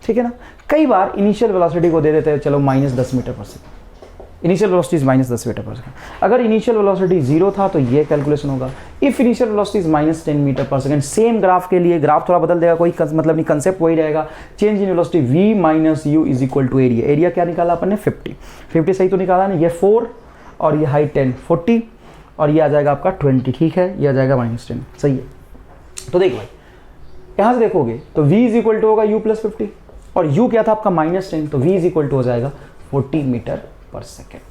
ठीक है ना? कई बार इनिशियल वेलोसिटी को दे देते हैं चलो -10 metre per second, initial velocity is -10 metre per second. अगर इनिशियल वेलोसिटी 0 था तो ये कैलकुलेशन होगा। If initial velocity is -10 metre per second, same graph के लिए ग्राफ थोड़ा बदल देगा, कोई मतलब नहीं, कंसेप्ट वही रहेगा। Change in velocity v minus u is equal to area. Area क्या निकाला अपन ने? 50 सही तो निकाला ना? ये 4 और ये हाइट 10, 40 और ये आ जाएगा आपका 20। ठीक है, ये आ जाएगा -10, सही है। तो देख भाई यहाँ से देखोगे तो v इज इक्वल टू होगा u प्लस 50 और u क्या था आपका -10, तो v इज इक्वल टू हो जाएगा 40 मीटर पर सेकेंड।